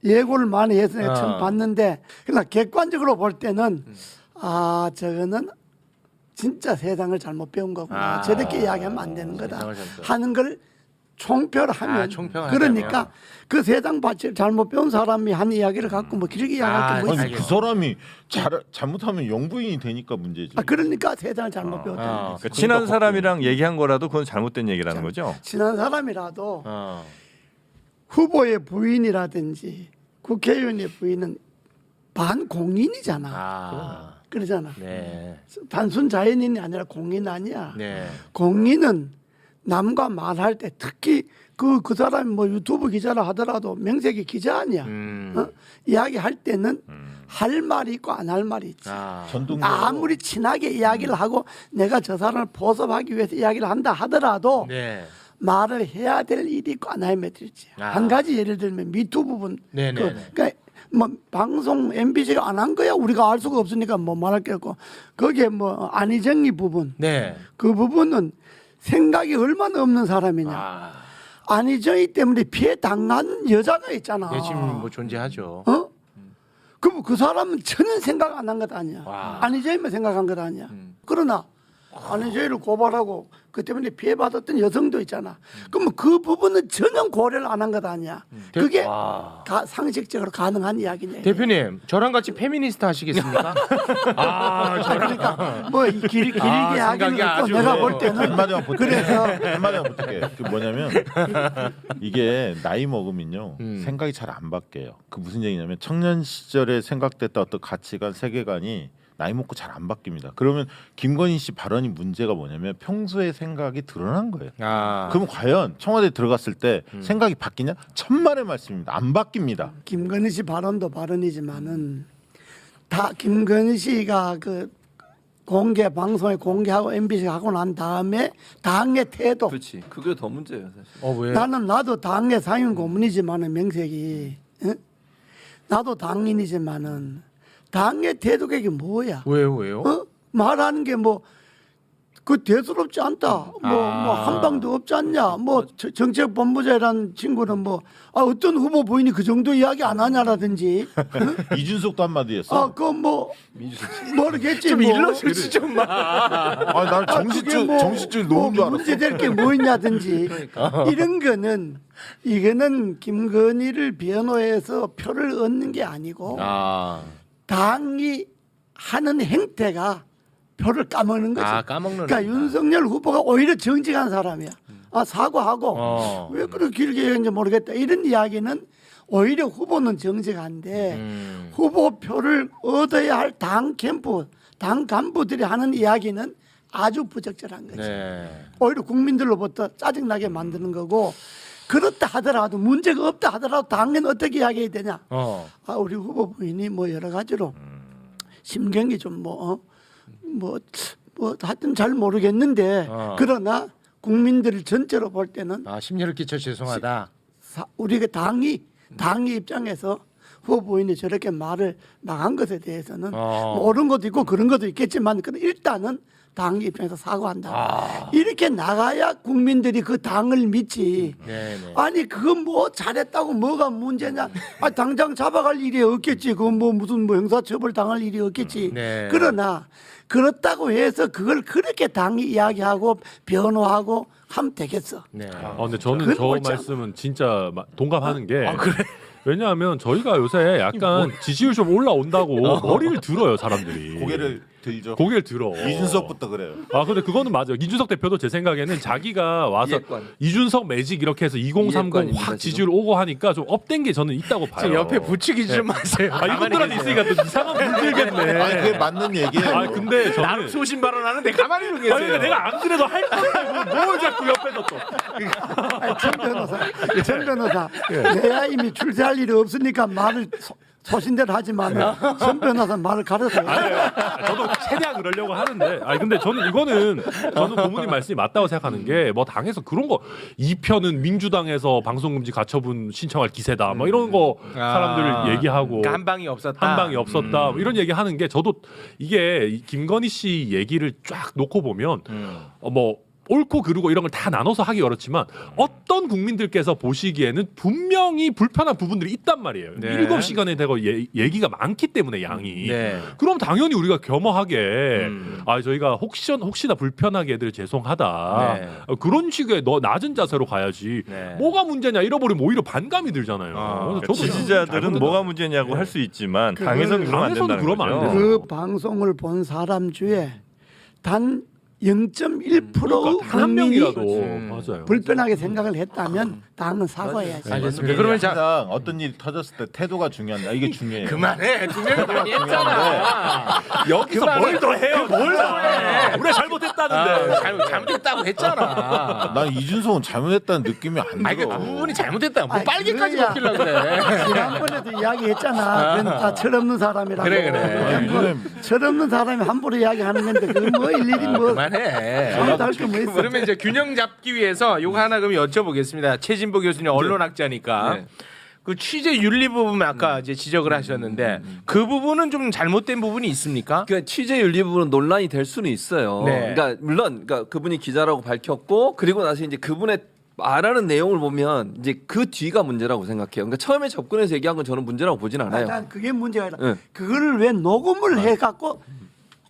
예고를 많이 해서 내가 어. 처음 봤는데 그러나 객관적으로 볼 때는 아 저거는 진짜 세상을 잘못 배운 거구나. 아. 저렇게 이야기하면 안 되는 거다 세상을 잘못 하는 걸 총평하면 총평하자면. 그러니까 그 세상 바치를 잘못 배운 사람이 한 이야기를 갖고 뭐 길게 이야기할 게 뭐 아니, 있어? 그 사람이 잘못하면 영부인이 되니까 문제지. 그러니까 세상을 잘못 배웠다. 그러니까 친한 사람이랑 얘기한 거라도 그건 잘못된 얘기라는 거죠. 친한 사람이라도 후보의 부인이라든지 국회의원의 부인은 반공인이잖아. 그러잖아. 네. 단순 자연인이 아니라 공인 아니야. 네. 공인은 남과 말할 때 특히 그 사람이 뭐 유튜브 기자라 하더라도 명색이 기자 아니야. 이야기할 때는 할 말이 있고 안 할 말이 있지. 전통적으로 아무리 친하게 이야기를 하고 내가 저 사람을 보섭하기 위해서 이야기를 한다 하더라도 네. 말을 해야 될 일이 있고 안 하면 있지. 한 가지 예를 들면 미투 부분. 그러니까 뭐 방송 MBC가 안 한 거야 우리가 알 수가 없으니까 뭐 말할 게 없고 거기에 뭐 안희정이 부분. 네. 그 부분은 생각이 얼마나 없는 사람이냐. 안희정이 때문에 피해 당한 여자가 있잖아. 네, 지금 뭐 존재하죠. 그럼 그 사람은 전혀 생각 안 한 것 아니야. 안희정이만 생각한 것 아니야. 그러나 안희정이를 고발하고 그 때문에 피해받았던 여성도 있잖아. 그러면 그 부분은 전혀 고려를 안 한 것 아니야. 그게 상식적으로 가능한 이야기네. 대표님, 저랑 같이 페미니스트 하시겠습니까? 그러니까 뭐 길게 하기는 생각이 없고 아주 내가 볼 때는 한마디만 부탁해. 그래서 한마디만 부탁해. 그 뭐냐면 이게 나이 먹으면요 생각이 잘 안 바뀌어요. 그 무슨 얘기냐면 청년 시절에 생각됐던 어떤 가치관, 세계관이 나이 먹고 잘 안 바뀝니다. 그러면 김건희 씨 발언이 문제가 뭐냐면 평소의 생각이 드러난 거예요. 그럼 과연 청와대에 들어갔을 때 생각이 바뀌냐? 천만의 말씀입니다. 안 바뀝니다. 김건희 씨 발언도 발언이지만은 다 김건희 씨가 그 공개 방송에 공개하고 MBC 하고 난 다음에 당의 태도. 그렇지. 그게 더 문제예요, 사실. 왜? 나도 당의 상임 고문이지만은 명색이 나도 당인이지만은 당의 태도가 이게 뭐야? 왜요? 말하는 게 뭐 그 대수롭지 않다. 뭐 한 방도 없지 않냐. 뭐 정책본부장이라는 친구는 뭐 어떤 후보 부인이 그 정도 이야기 안 하냐라든지. 이준석도 한마디 했어. 그 뭐 모르겠지. 좀 뭐. 일러주지 좀 마. 난 정신줄 놓은 줄 알았어. 문제될 게 뭐 있냐든지. 이런 거는 이거는 김건희를 변호해서 표를 얻는 게 아니고 당이 하는 행태가 표를 까먹는 거지. 까먹는. 그러니까 윤석열 후보가 오히려 정직한 사람이야. 사과하고 왜 그렇게 길게 얘기했는지 모르겠다. 이런 이야기는 오히려 후보는 정직한데 후보표를 얻어야 할 당 캠프, 당 간부들이 하는 이야기는 아주 부적절한 거지. 오히려 국민들로부터 짜증나게 만드는 거고 그렇다 하더라도 문제가 없다 하더라도 당연히 어떻게 이야기해야 되냐. 우리 후보 부인이 뭐 여러 가지로 심경이 좀 뭐 하여튼 잘 모르겠는데 그러나 국민들 전체로 볼 때는 심려를 끼쳐 죄송하다. 우리가 당이 입장에서 후보 부인이 저렇게 말을 나간 것에 대해서는 뭐 옳은 것도 있고 그런 것도 있겠지만 일단은 당 입장에서 사과한다. 이렇게 나가야 국민들이 그 당을 믿지. 아니 그건 뭐 잘했다고 뭐가 문제냐. 당장 잡아갈 일이 없겠지. 그건 뭐 무슨 뭐 형사처벌 당할 일이 없겠지. 그러나 그렇다고 해서 그걸 그렇게 당이 이야기하고 변호하고 하면 되겠어. 근데 저는 그건 저 옳지 않아. 말씀은 진짜 동감하는 게 왜냐하면 저희가 요새 약간 지지율 좀 올라온다고 머리를 들어요 사람들이. 고개를 들죠. 고개를 들어. 이준석부터 그래요. 근데 그거는 맞아요. 이준석 대표도 제 생각에는 자기가 와서 이해관. 이준석 매직 이렇게 해서 2030 이해관입니다, 확 지금. 지지율 오고 하니까 좀 업된 게 저는 있다고 봐요. 지금 옆에 붙이기 좀 하세요. 이분들한테 있으니까 또 이상한 물들겠네. 아니 그게 맞는 얘기예요. 근데 저는 나름 소신 발언하는데 가만히 좀 계세요. 그러니까 내가 안 그래도 할 건데 뭘 자꾸 옆에서 또. 전 변호사 내야 이미 출세할 일이 없으니까 말을 소신대로 하지만 전 변호사 말을 가려서 저도 최대한 그러려고 하는데 근데 저는 고모님 말씀이 맞다고 생각하는 게 뭐 당에서 그런 거 2편은 민주당에서 방송금지 가처분 신청할 기세다 뭐 이런 거 사람들 얘기하고 그러니까 한 방이 없었다. 한 방이 없었다 뭐 이런 얘기하는 게 저도 이게 김건희 씨 얘기를 쫙 놓고 보면 뭐 옳고 그르고 이런 걸 다 나눠서 하기 어렵지만 어떤 국민들께서 보시기에는 분명히 불편한 부분들이 있단 말이에요. 네. 7시간에 되고 얘기가 많기 때문에 양이. 네. 그럼 당연히 우리가 겸허하게 저희가 혹시나 불편하게 해드려 죄송하다. 네. 그런 식의 낮은 자세로 가야지. 네. 뭐가 문제냐 잃어버리면 오히려 반감이 들잖아요. 그래서 그러니까 지지자들은 뭐가 문제냐고 할 수 있지만 당에서는 그러면 안 된다는 그러면 안 거죠. 되죠. 그 방송을 본 사람 중에 단 0.1% 그러니까 단 한 국민이 명이라도 맞아요. 불편하게 생각을 했다면 당은 사과해야지. 알겠습니다. 그러면 자 항상 어떤 일이 터졌을 때 태도가 중요한다. 이게 중요해요. 그만해. 두 명이 많이 했잖아. 여기서 뭘 더 해요? 뭘 더 해? 우리가 잘못했다는데. 잘못했다고 했잖아. 난 이준석은 잘못했다는 느낌이 안 들어. 아니 그두 분이 잘못했다. 뭐 아니, 빨개까지 그거야. 먹히려 그래. 지난번에도 이야기했잖아. 그건 다 철없는 사람이라고. 그래. 아니, 요즘에 철없는 사람이 함부로 이야기하는 건데 그 뭐 일일이 뭐 그만해. 잘못할 게 뭐 있어. 그러면 이제 균형 잡기 위해서 요거 하나 그럼 여쭤보겠습니다. 최진보 교수님 언론학자니까 그 취재 윤리 부분 아까 이제 지적을 하셨는데 그 부분은 좀 잘못된 부분이 있습니까? 그 취재 윤리 부분은 논란이 될 수는 있어요. 네. 그러니까 물론 그러니까 그분이 기자라고 밝혔고 그리고 나서 이제 그분의 말하는 내용을 보면 이제 그 뒤가 문제라고 생각해요. 그러니까 처음에 접근해서 얘기한 건 저는 문제라고 보진 않아요. 난 그게 문제가 아니라 네. 그거를 왜 녹음을 해갖고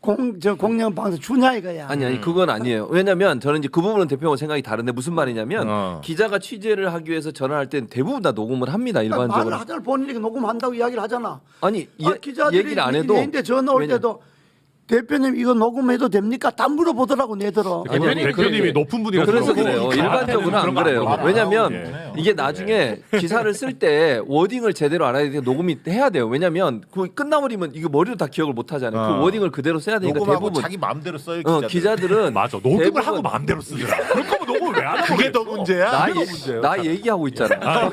공영방송 주냐 이거야. 아니 그건 아니에요. 왜냐면 저는 이제 그 부분은 대표하고 생각이 다른데 무슨 말이냐면 기자가 취재를 하기 위해서 전화할 때 대부분 다 녹음을 합니다. 일반적으로. 말을 하잖아. 본인이 녹음한다고 이야기를 하잖아. 아니 기자들이 얘기를 안 해도 내인데 전화 올 왜냐- 때도 대표님 이거 녹음해도 됩니까? 다 물어보더라고 내들어. 대표님이 높은 분이라서 그래서 그러고 그래요. 그러니까. 일반적으로는 안 그래요. 안 왜냐면 나오게. 이게 나중에 기사를 쓸 때 워딩을 제대로 알아야 되니까 녹음이 해야 돼요. 왜냐면 그 끝나버리면 이거 머리로 다 기억을 못 하잖아요. 그 워딩을 그대로 써야 되니까 녹음하고 대부분 자기 마음대로 써요. 기자들. 기자들은 맞아. 녹음을 대부분 하고 마음대로 쓰더라. 그럴 거면 녹음을 왜 안 하고 그게 더 그랬어? 문제야. 나 얘기하고 있잖아.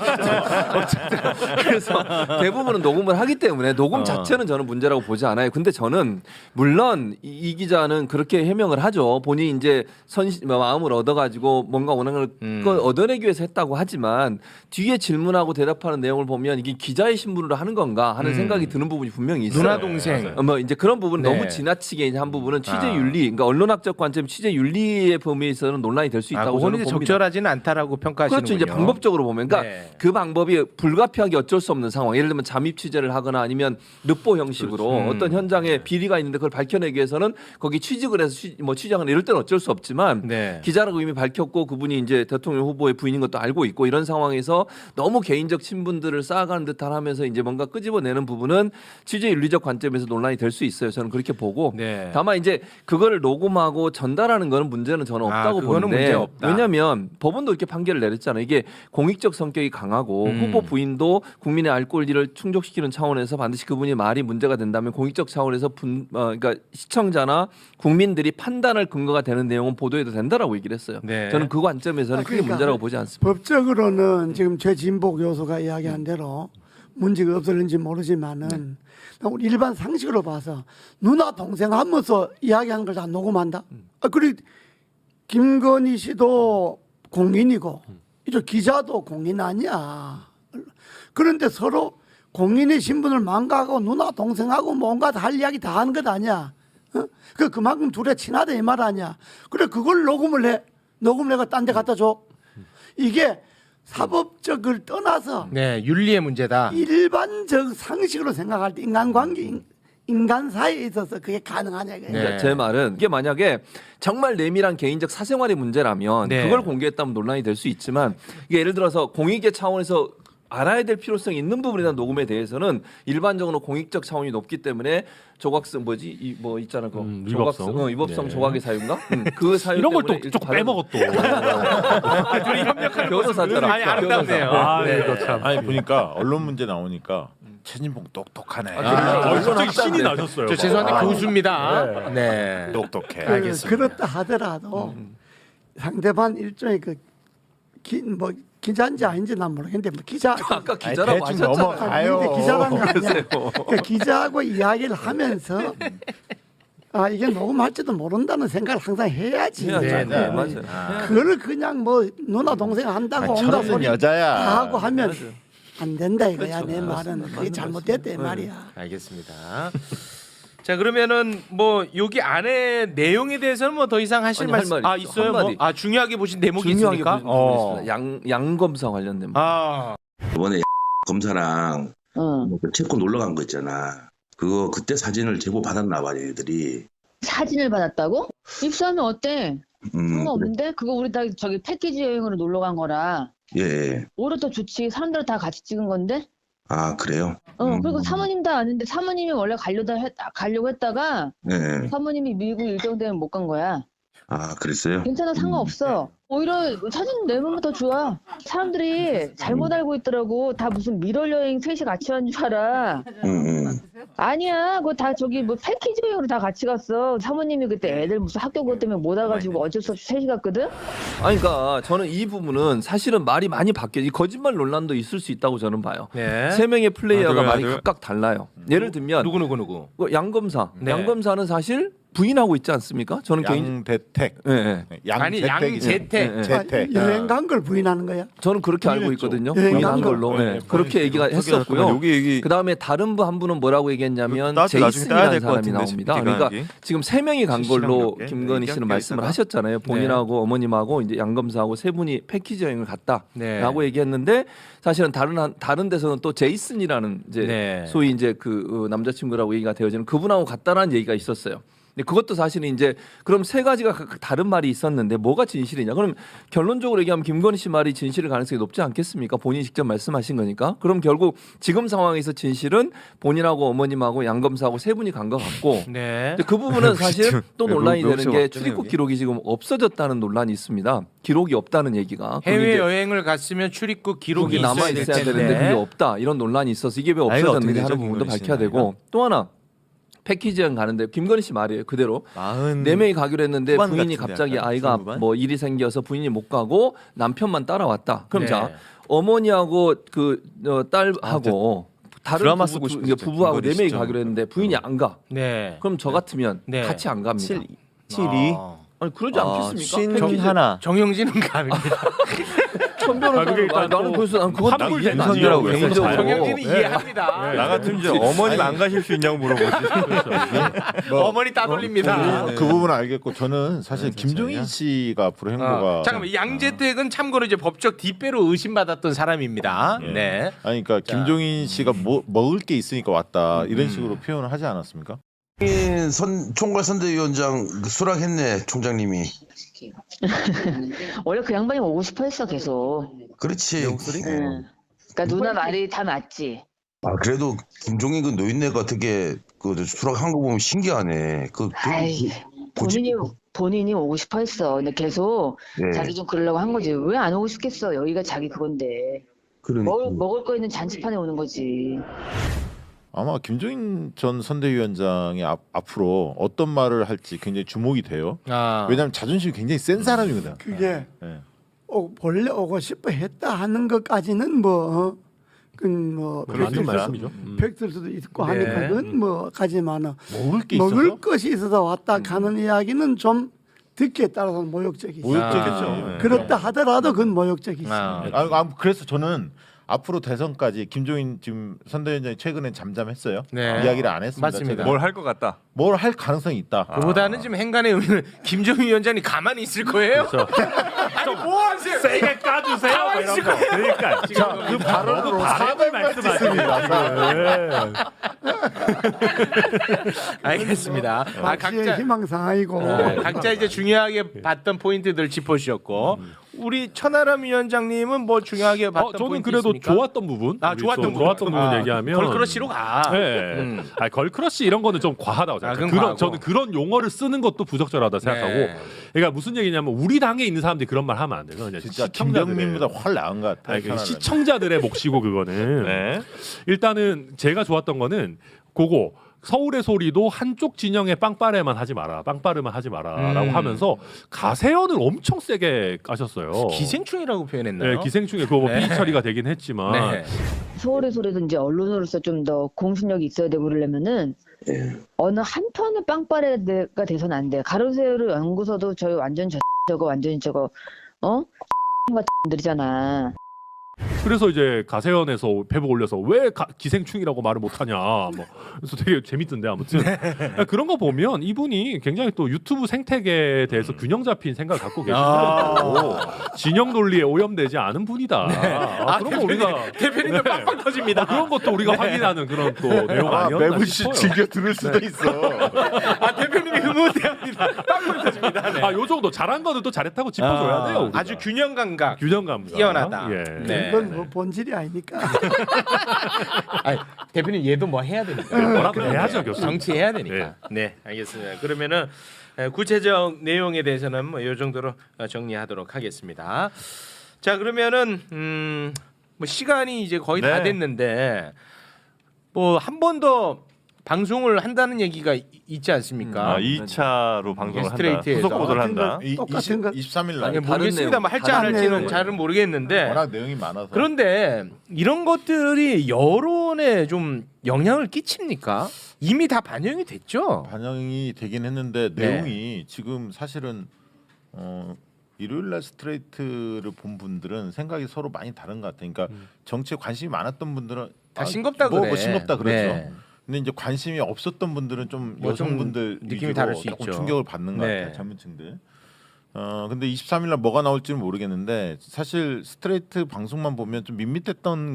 어쨌든 그래서 대부분은 녹음을 하기 때문에 녹음 자체는 저는 문제라고 보지 않아요. 근데 저는 물론 이 기자는 그렇게 해명을 하죠. 본인이 이제 마음을 얻어가지고 뭔가 원하는 걸 얻어내기 위해서 했다고 하지만 뒤에 질문하고 대답하는 내용을 보면 이게 기자의 신분으로 하는 건가 하는 생각이 드는 부분이 분명히 있어요. 누나 동생. 뭐 이제 그런 부분 네. 너무 지나치게 이제 한 부분은 취재 윤리, 그러니까 언론학적 관점 취재 윤리의 범위에 있어서는 논란이 될 수 있다고 그건 저는 이제 봅니다. 적절하지는 않다라고 평가하시는군요. 그렇죠. 이제 방법적으로 보면, 그러니까 네. 그 방법이 불가피하게 어쩔 수 없는 상황. 예를 들면 잠입 취재를 하거나 아니면 르포 형식으로 어떤 현장에 비리가 있는데 그걸 밝혀내기 위해서는 거기 취직을 해서 취재하거나 이럴 때는 어쩔 수 없지만 네. 기자라고 이미 밝혔고 그분이 이제 대통령 후보의 부인인 것도 알고 있고 이런 상황에서 너무 개인적 친분들을 쌓아가는 듯한 하면서 이제 뭔가 끄집어내는 부분은 취재 윤리적 관점에서 논란이 될 수 있어요. 저는 그렇게 보고 네. 다만 이제 그거를 녹음하고 전달하는 거는 문제는 저는 없다고 그거는 보는데 문제 없다. 왜냐하면 법원도 이렇게 판결을 내렸잖아요. 이게 공익적 성격이 강하고 후보 부인도 국민의 알 권리를 충족시키는 차원에서 반드시 그분이 말이 문제가 된다면 공익적 차원에서 그러니까 시청자나 국민들이 판단할 근거가 되는 내용은 보도해도 된다라고 얘기를 했어요. 네. 저는 그 관점에서는 크게 그러니까 문제라고 보지 않습니다. 법적으로는 지금 최진보 교수가 이야기한 대로 문제가 없었는지 모르지만은 우리 일반 상식으로 봐서 누나 동생 하면서 이야기하는 걸 다 녹음한다. 그리고 김건희 씨도 공인이고 이쪽 기자도 공인 아니야. 그런데 서로 공인의 신분을 망가하고 누나 동생하고 뭔가 할 이야기 다 하는 것 아니야. 그만큼 둘이 친하다 이 말 아니야. 그래 그걸 녹음을 해. 녹음을 해가 딴 데 갖다 줘. 이게 사법적을 떠나서 네, 윤리의 문제다. 일반적 상식으로 생각할 때 인간관계 인간 사이에 있어서 그게 가능하냐 이거예요. 네. 제 말은 이게 만약에 정말 내밀한 개인적 사생활의 문제라면 네. 그걸 공개했다면 논란이 될 수 있지만 이게 예를 들어서 공익의 차원에서 알아야 될 필요성이 있는 부분에 대한 녹음에 대해서는 일반적으로 공익적 차원이 높기 때문에 조각성 뭐지 뭐 있잖아 그 위법성. 위법성 네. 조각의 사유인가? 그 사유 이런 걸 때문에 또 조금 빼먹어 또. 둘이 협력하는 변호사처럼. 아니 아름답네요. 아, 네. 이거 참. 아니 보니까 언론 문제 나오니까 최진봉 똑똑하네. 갑자기 신이 나셨어요. 저 죄송한데 교수입니다. 네. 똑똑해. 알겠습니다. 그렇다 하더라도 상대방 일종의 뭐 기자인지 아닌지 난 모르겠는데 뭐 기자 아까 기자라고 대충 하셨잖아요. 넘어가요. 근데 기자라는 거 아니야. 글쎄요. 그 기자하고 이야기를 하면서 이게 녹음할지도 모른다는 생각을 항상 해야지. 해야죠. 네, 네, 네. 맞아요. 그거를 그냥 뭐 누나 동생 한다고 온갖 철없는 소리 여자야. 다 하고 하면 안 된다 이거야. 그렇죠. 내 말은 그게 잘못됐다 이 말이야. 알겠습니다. 자 그러면은 뭐 여기 안에 내용에 대해서는 뭐 더 이상 하실 아니, 할 말씀 말이 있어요? 한 뭐? 마디. 중요하게 보신 대목이 중요하게 있으니까. 보시는 부분이 있습니다. 양 검사 관련된 부분. 이번에 검사랑 어. 그 체코 놀러 간 거 있잖아. 그거 그때 사진을 제보 받았나 봐, 얘들이. 사진을 받았다고? 입수하면 어때? 상관없는데? 그거 우리 다 저기 패키지 여행으로 놀러 간 거라. 예. 오히려 더 좋지. 사람들 다 같이 찍은 건데? 아, 그래요? 그리고 사모님 다 아는데 사모님이 원래 가려고 했다가 예. 사모님이 미국 일정 때문에 못 간 거야. 아, 그랬어요? 괜찮아, 상관없어. 오히려 사진 내보면 더 좋아. 사람들이 잘못 알고 있더라고. 다 무슨 미럴 여행 셋이 같이 간 줄 알아. 아니야, 그거 다 저기 뭐 패키지 여행으로 다 같이 갔어. 사모님이 그때 애들 무슨 학교 그것 때문에 못 와가지고 어쩔 수 없이 셋이 갔거든. 아니 그러니까 저는 이 부분은 사실은 말이 많이 바뀌어. 이 거짓말 논란도 있을 수 있다고 저는 봐요. 네. 세 명의 플레이어가 말이 아들. 각각 달라요. 예를 들면 누구? 양 검사. 네. 양 검사는 사실 부인하고 있지 않습니까? 저는 개인 양대택. 예, 예. 아니 양재택이죠. 양재택. 예, 예. 재택. 여행 간 걸 부인하는 거야? 저는 그렇게 알고 부인했죠. 있거든요. 예, 부인한 간 걸로. 거. 예. 네, 그렇게 얘기가 했었고요. 여기 얘기 그다음에 다른 분 한 분은 뭐라고 얘기했냐면 나중에 따야 제이슨이라는 될것 사람이 같은데, 나옵니다. 지금 그러니까 기간이. 지금 세 명이 간 실시간 걸로 몇 개? 김건희 네, 씨는 껴 말씀을 있다가. 하셨잖아요. 본인하고 어머님하고 이제 양 검사하고 세 분이 패키지 여행을 갔다라고 네. 얘기했는데 사실은 다른 데서는 또 제이슨이라는 이제 네. 소위 이제 그 남자친구라고 얘기가 되어지는 그분하고 갔다라는 얘기가 있었어요. 근데 그것도 사실은 이제 그럼 세 가지가 각각 다른 말이 있었는데 뭐가 진실이냐? 그럼 결론적으로 얘기하면 김건희 씨 말이 진실일 가능성이 높지 않겠습니까? 본인이 직접 말씀하신 거니까. 그럼 결국 지금 상황에서 진실은 본인하고 어머님하고 양 검사하고 세 분이 간 것 같고. 네. 근데 그 부분은 사실 또 논란이 되는 로시가 게 없잖아요, 출입국 여기. 기록이 지금 없어졌다는 논란이 있습니다. 기록이 없다는 얘기가. 그럼 해외 이제 여행을 갔으면 출입국 기록이 기록이 남아 있어야 있어야 될 되는데 그게 텐데. 없다 이런 논란이 있어서 이게 왜 나이가 없어졌는지 어떻게 하는 되죠, 부분도 김건희 밝혀야 씨는 되고 또 하나 패키지 여행 가는데 김건희 씨 말이에요 그대로 4명이 가기로 했는데 후반 부인이 같은데 갑자기 약간 아이가 중후반? 뭐 일이 생겨서 부인이 못 가고 남편만 따라왔다. 그럼 네. 자 어머니하고 그 딸하고 다른 드라마 쓰고 싶으시죠, 부부하고 김건희 4명이 시점. 가기로 했는데 부인이 안 가. 네. 그럼 저 같으면 네. 같이 안 갑니다. 7이 아니 그러지 않겠습니까? 신 하나. 정영진은 갑니다. 천변호사 그게 일단 나는 또 그래서 난 그것도 환불 이해가 안 된성이라고 돼요, 했어요. 개인적으로. 정영진은 이해합니다. 나 같으면 이제 어머님 안 가실 수 있냐고 물어보지. 어머니 따돌립니다. 그 부분은 알겠고 저는 사실 네, 김종인 씨가 앞으로 행보가 잠깐만 양재택은 참고로 이제 법적 뒷배로 의심받았던 사람입니다. 네. 아니 그러니까 김종인 씨가 먹을 게 있으니까 왔다 이런 식으로 표현을 하지 않았습니까? 총괄 선대위원장 수락했네, 총장님이. 원래 그 양반이 오고 싶어 했어, 계속. 그렇지. 응. 그러니까 누나 말이 다 맞지. 아, 그래도 김종인 그 노인네가 어떻게 그 수락한 거 보면 신기하네. 아이, 본인이 오고 싶어 했어. 근데 계속 네. 자기 좀 그러려고 한 거지. 왜 안 오고 싶겠어? 여기가 자기 그건데. 그러니까. 먹을 거 있는 잔치판에 오는 거지. 아마 김종인 전 선대위원장이 앞으로 어떤 말을 할지 굉장히 주목이 돼요. 왜냐하면 자존심이 굉장히 센 사람이거든. 그게 네. 원래 오고 싶어 했다 하는 것까지는 뭐 맞는 말씀이죠. 팩트일 수도 있고 네. 하니까 그건 뭐까지만은 먹을 게 먹을 있어서 것이 있어서 왔다 가는 이야기는 좀 듣기에 따라서는 모욕적이지. 모욕적이죠. 그렇다 하더라도 그건 모욕적이지. 그래서 저는 앞으로 대선까지 김종인 지금 선대위원장이 최근에 잠잠했어요. 네. 이야기를 안 했습니다. 맞습니다. 제가. 뭘 할 것 같다. 뭘 할 가능성이 있다. 그보다는 지금 행간의 의미는 김종인 위원장이 가만히 있을 거예요. 아니 뭐 하세요? 세게 까주세요. 뭐 이런 거. 그러니까 지금 그 발언으로 바람을 말씀하십니다. 알겠습니다. 각자의 희망사항이고 각자 이제 중요하게 봤던 포인트들 짚어주셨고 우리 천하람 위원장님은 뭐 중요하게 봤던 저는 포인트 그래도 있습니까? 좋았던 부분. 좋았던 부분 얘기하면 걸크러쉬로 가. 네. 걸크러쉬 이런 거는 좀 과하다고 생각해요. 그건 과하고. 저는 그런 용어를 쓰는 것도 부적절하다 생각하고. 네. 그러니까 무슨 얘기냐면 우리 당에 있는 사람들이 그런 말 하면 안 돼요. 그냥 진짜 김병민보다 훨 나은 것 같아. 아니, 시청자들의 몫이고 그거는. 네. 일단은 제가 좋았던 거는 그거 서울의 소리도 한쪽 진영의 빵빠레만 하지 마라, 빵빠르만 하지 마라라고 하면서 가세연을 엄청 세게 까셨어요. 기생충이라고 표현했나요? 네, 기생충에 그거 네. 삐 처리가 되긴 했지만 네. 서울의 소리도 이제 언론으로서 좀 더 공신력이 있어야 되고 그러려면은 어느 한편의 빵빠레가 돼서는 안 돼. 가로세로 연구소도 저희 완전 저거 완전히 저거 같은 들이잖아. 그래서 이제 가세연에서 페북 올려서 왜 기생충이라고 말을 못하냐. 뭐 그래서 되게 재밌던데 아무튼 그런 거 보면 이분이 굉장히 또 유튜브 생태계에 대해서 균형 잡힌 생각을 갖고 계시고 진영 논리에 오염되지 않은 분이다. 그런 거 우리가 대표님도 빵빵 터집니다. 그런 것도 우리가 확인하는 그런 또 내용 아니었나 매부시 싶어요. 즐겨 들을 수도 있어. 대표님이 흐뭇해합니다. 빵빵 터집니다. 네. 요 정도 잘한 거는 또 잘했다고 짚어줘야 돼요. 우리가. 아주 균형 감각. 균형 감각 뛰어나다. 예. 네. 그건 뭐 본질이 아니니까. 대표님 얘도 뭐 해야 되니까. 뭐라도 해야죠, 교수님. 정치해야 되니까. 네, 알겠습니다. 그러면은 구체적 내용에 대해서는 뭐 이 정도로 정리하도록 하겠습니다. 자, 그러면은 뭐 시간이 이제 거의 다 네. 됐는데 뭐 한 번 더 방송을 한다는 얘기가 있지 않습니까? 2차로 방송을 한다. 스트레이트에서. 후속 보도를 한다. 똑같은 것. 23일 날. 아니 다른 모르겠습니다. 내용, 뭐 할지 안 다른 할지는 내용을. 잘은 모르겠는데 워낙 내용이 많아서. 그런데 이런 것들이 여론에 좀 영향을 끼칩니까? 이미 다 반영이 됐죠. 반영이 되긴 했는데 네. 내용이 지금 사실은 일요일날 스트레이트를 본 분들은 생각이 서로 많이 다른 것 같아요. 그러니까 정치에 관심이 많았던 분들은 다 싱겁다 뭐 그래. 싱겁다 그러죠. 네. 근데 이제 관심이 없었던 분들은 좀 뭐좀 여성분들 느낌이 위주로 다를 수 조금 있죠. 충격을 받는 것 네. 같아요. 젊은층들. 근데 23일날 뭐가 나올지는 모르겠는데 사실 스트레이트 방송만 보면 좀 밋밋했던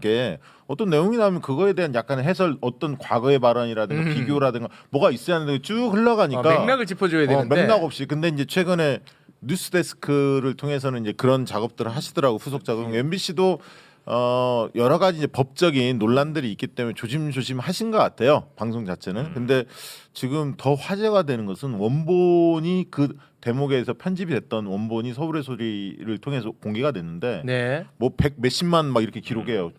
게 어떤 내용이 나오면 그거에 대한 약간의 해설, 어떤 과거의 발언이라든가 비교라든가 뭐가 있어야 하는데 쭉 흘러가니까 맥락을 짚어줘야 되는데 맥락 없이. 근데 이제 최근에 뉴스데스크를 통해서는 이제 그런 작업들을 하시더라고, 후속 작업. MBC도 여러 가지 이제 법적인 논란들이 있기 때문에 조심조심 하신 것 같아요, 방송 자체는. 근데 지금 더 화제가 되는 것은 원본이 그 대목에서 편집이 됐던 원본이 서울의 소리를 통해서 공개가 됐는데 네. 뭐 100 몇십만 막 이렇게 기록해요.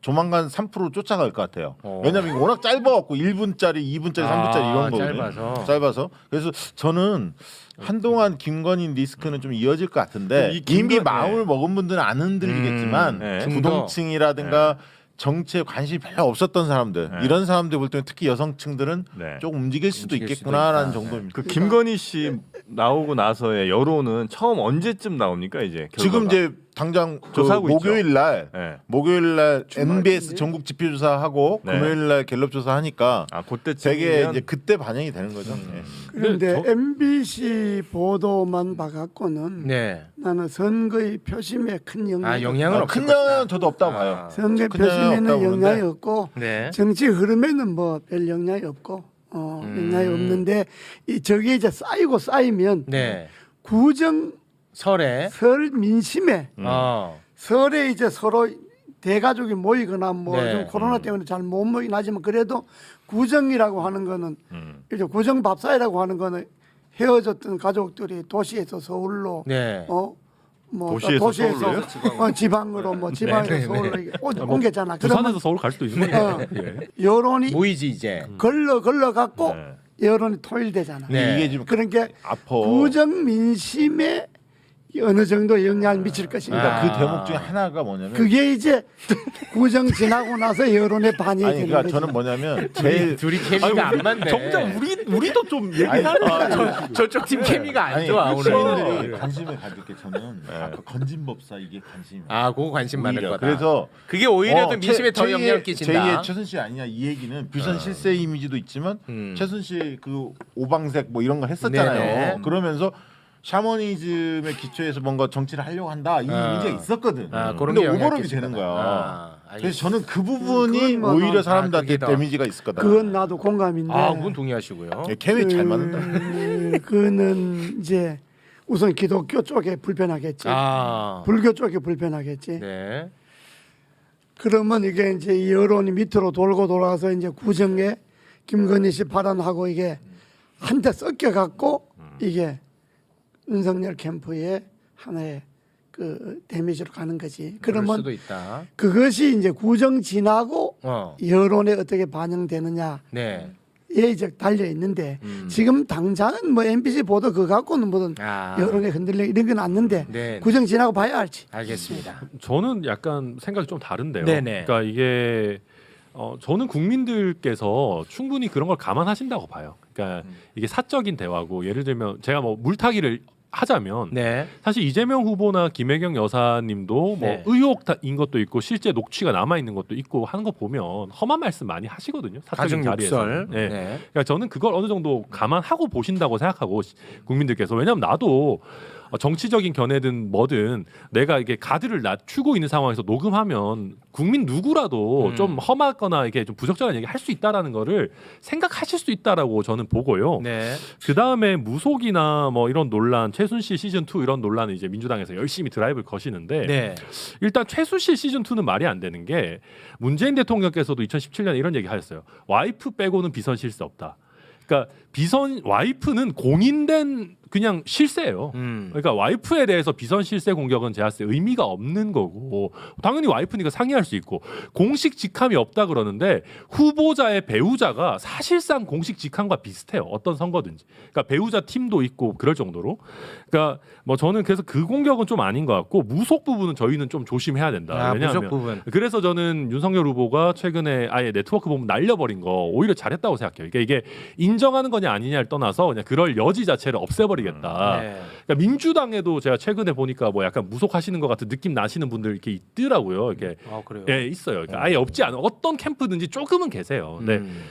조만간 3% 쫓아갈 것 같아요. 왜냐면 이거 워낙 짧아갖고 1분짜리, 2분짜리, 3분짜리 이런 거거든요. 짧아서. 그래서 저는 한동안 김건희 리스크는 좀 이어질 것 같은데 이미 마음을 먹은 분들은 안 흔들리겠지만 부동층이라든가 정치에 관심이 별로 없었던 사람들, 이런 사람들 볼 때는 특히 여성층들은 조금 움직일 수도 있겠구나라는 정도입니다. 그 김건희 씨 나오고 나서의 여론은 처음 언제쯤 나옵니까 이제? 결과가? 지금 이제 당장 조사하고 목요일 날 네. MBS 전국 지표 조사하고 네. 금요일 날 갤럽 조사하니까 그때쯤이면 되게 이제 그때 반영이 되는 거죠. 그런데 MBC 보도만 봐갖고는 네. 나는 선거의 표심에 큰 영향이 영향은 없을 큰 것이다. 영향은 저도 없다고 봐요. 선거 큰 영향이 표심에는 없다고 영향이 보는데. 없고 네. 정치 흐름에는 뭐 별 영향이 없고 영향이 없는데 저게 이제 쌓이면 네. 구정 설에 설 민심에 설에 이제 서로 대가족이 모이거나 뭐 네. 좀 코로나 때문에 잘 못 모이긴 하지만 그래도 구정이라고 하는 거는 이제 구정 밥사이라고 하는 거는 헤어졌던 가족들이 도시에서 서울로 네. 뭐 도시에서 도시에서 지방으로 뭐 지방에서 서울로 이게 옮겼잖아. 부산에서 서울 갈 수도 있는 거예요. 예. 여론이 모이지 이제. 걸러 갖고 여론이 토일되잖아. 네. 이게 지금 그러니까 아파. 구정 민심에 어느 정도 영향을 미칠 것인가. 그러니까 그 대목 중에 하나가 뭐냐면 그게 이제 구정 지나고 나서 여론에 반영이 아니 되는 그러니까 거지. 저는 뭐냐면 제일 둘이 케미가 안 맞네. 정작 우리도 좀 얘기하는 저쪽 팀 케미가 안 아니 좋아 오늘. 시민들이 관심을 가질 게 저는 아까 건진법사 이게 관심이 그거 관심 많을 오히려. 거다. 그래서 그게 오히려 더 민심에 더 영향을 끼친다. 제2의 최순실 아니냐 이 얘기는 뷰선 실세 이미지도 있지만 최순실 그 오방색 뭐 이런 거 했었잖아요. 네네. 그러면서 샤머니즘의 기초에서 뭔가 정치를 하려고 한다 이 이미지가 있었거든. 그런 근데 게 영향을 오버랩이 끼칠 되는 거다. 거야. 알겠습니다. 그래서 저는 그 부분이 그건 뭐 오히려 난- 사람들한테 그게 더- 데미지가 있을 거다. 그건 나도 공감인데. 그건 동의하시고요. 케미 잘 맞는다. 그는 이제 우선 기독교 쪽에 불편하겠지. 불교 쪽에 불편하겠지. 네. 그러면 이게 이제 이 여론이 밑으로 돌고 돌아서 이제 구정에 김건희 씨 발언하고 이게 한테 섞여 갖고 이게 윤석열 캠프의 하나의 그 데미지로 가는 거지. 그럴 그러면 수도 있다. 그것이 이제 구정 지나고 어. 여론에 어떻게 반영되느냐에 네. 이제 달려 있는데 지금 당장은 뭐 MBC 보도 그거 갖고는 무슨 여론에 흔들려 이런 건 않는데 네. 구정 지나고 봐야 알지. 알겠습니다. 저는 약간 생각이 좀 다른데요. 네네. 그러니까 이게 저는 국민들께서 충분히 그런 걸 감안하신다고 봐요. 그러니까 이게 사적인 대화고 예를 들면 제가 뭐 물타기를 하자면 네. 사실 이재명 후보나 김혜경 여사님도 뭐 네. 의혹인 것도 있고 실제 녹취가 남아 있는 것도 있고 하는 거 보면 험한 말씀 많이 하시거든요. 사적인 가정 자리에서. 욕설. 네. 네. 그러니까 저는 그걸 어느 정도 감안하고 보신다고 생각하고 국민들께서 왜냐하면 나도 정치적인 견해든 뭐든 내가 이게 가드를 낮추고 있는 상황에서 녹음하면 국민 누구라도 좀 험하거나 이게 좀 부적절한 얘기 할 수 있다라는 거를 생각하실 수 있다라고 저는 보고요. 네. 그 다음에 무속이나 뭐 이런 논란, 최순실 시즌 2 이런 논란은 이제 민주당에서 열심히 드라이브를 거시는데 네. 일단 최순실 시즌 2는 말이 안 되는 게 문재인 대통령께서도 2017년에 이런 얘기 하셨어요. 와이프 빼고는 비선 실세 없다. 그러니까 비선 와이프는 공인된 그냥 실세예요. 그러니까 와이프에 대해서 비선 실세 공격은 제가 봤을 때 의미가 없는 거고 당연히 와이프니까 상의할 수 있고 공식 직함이 없다 그러는데 후보자의 배우자가 사실상 공식 직함과 비슷해요. 어떤 선거든지. 그러니까 배우자 팀도 있고 그럴 정도로. 그러니까 뭐 저는 그래서 그 공격은 좀 아닌 것 같고 무속 부분은 저희는 좀 조심해야 된다. 아, 왜냐하면 무속 부분. 그래서 저는 윤석열 후보가 최근에 아예 네트워크 보면 날려버린 거 오히려 잘했다고 생각해요. 그러니까 이게 인정하는 거냐 아니냐를 떠나서 그냥 그럴 여지 자체를 없애버리겠다. 네. 그러니까 민주당에도 제가 최근에 보니까 뭐 약간 무속하시는 것 같은 느낌 나시는 분들 이렇게 있더라고요. 이렇게 아, 그래요. 예, 있어요. 그러니까 아예 없지 않은 어떤 캠프든지 조금은 계세요. 네. 음.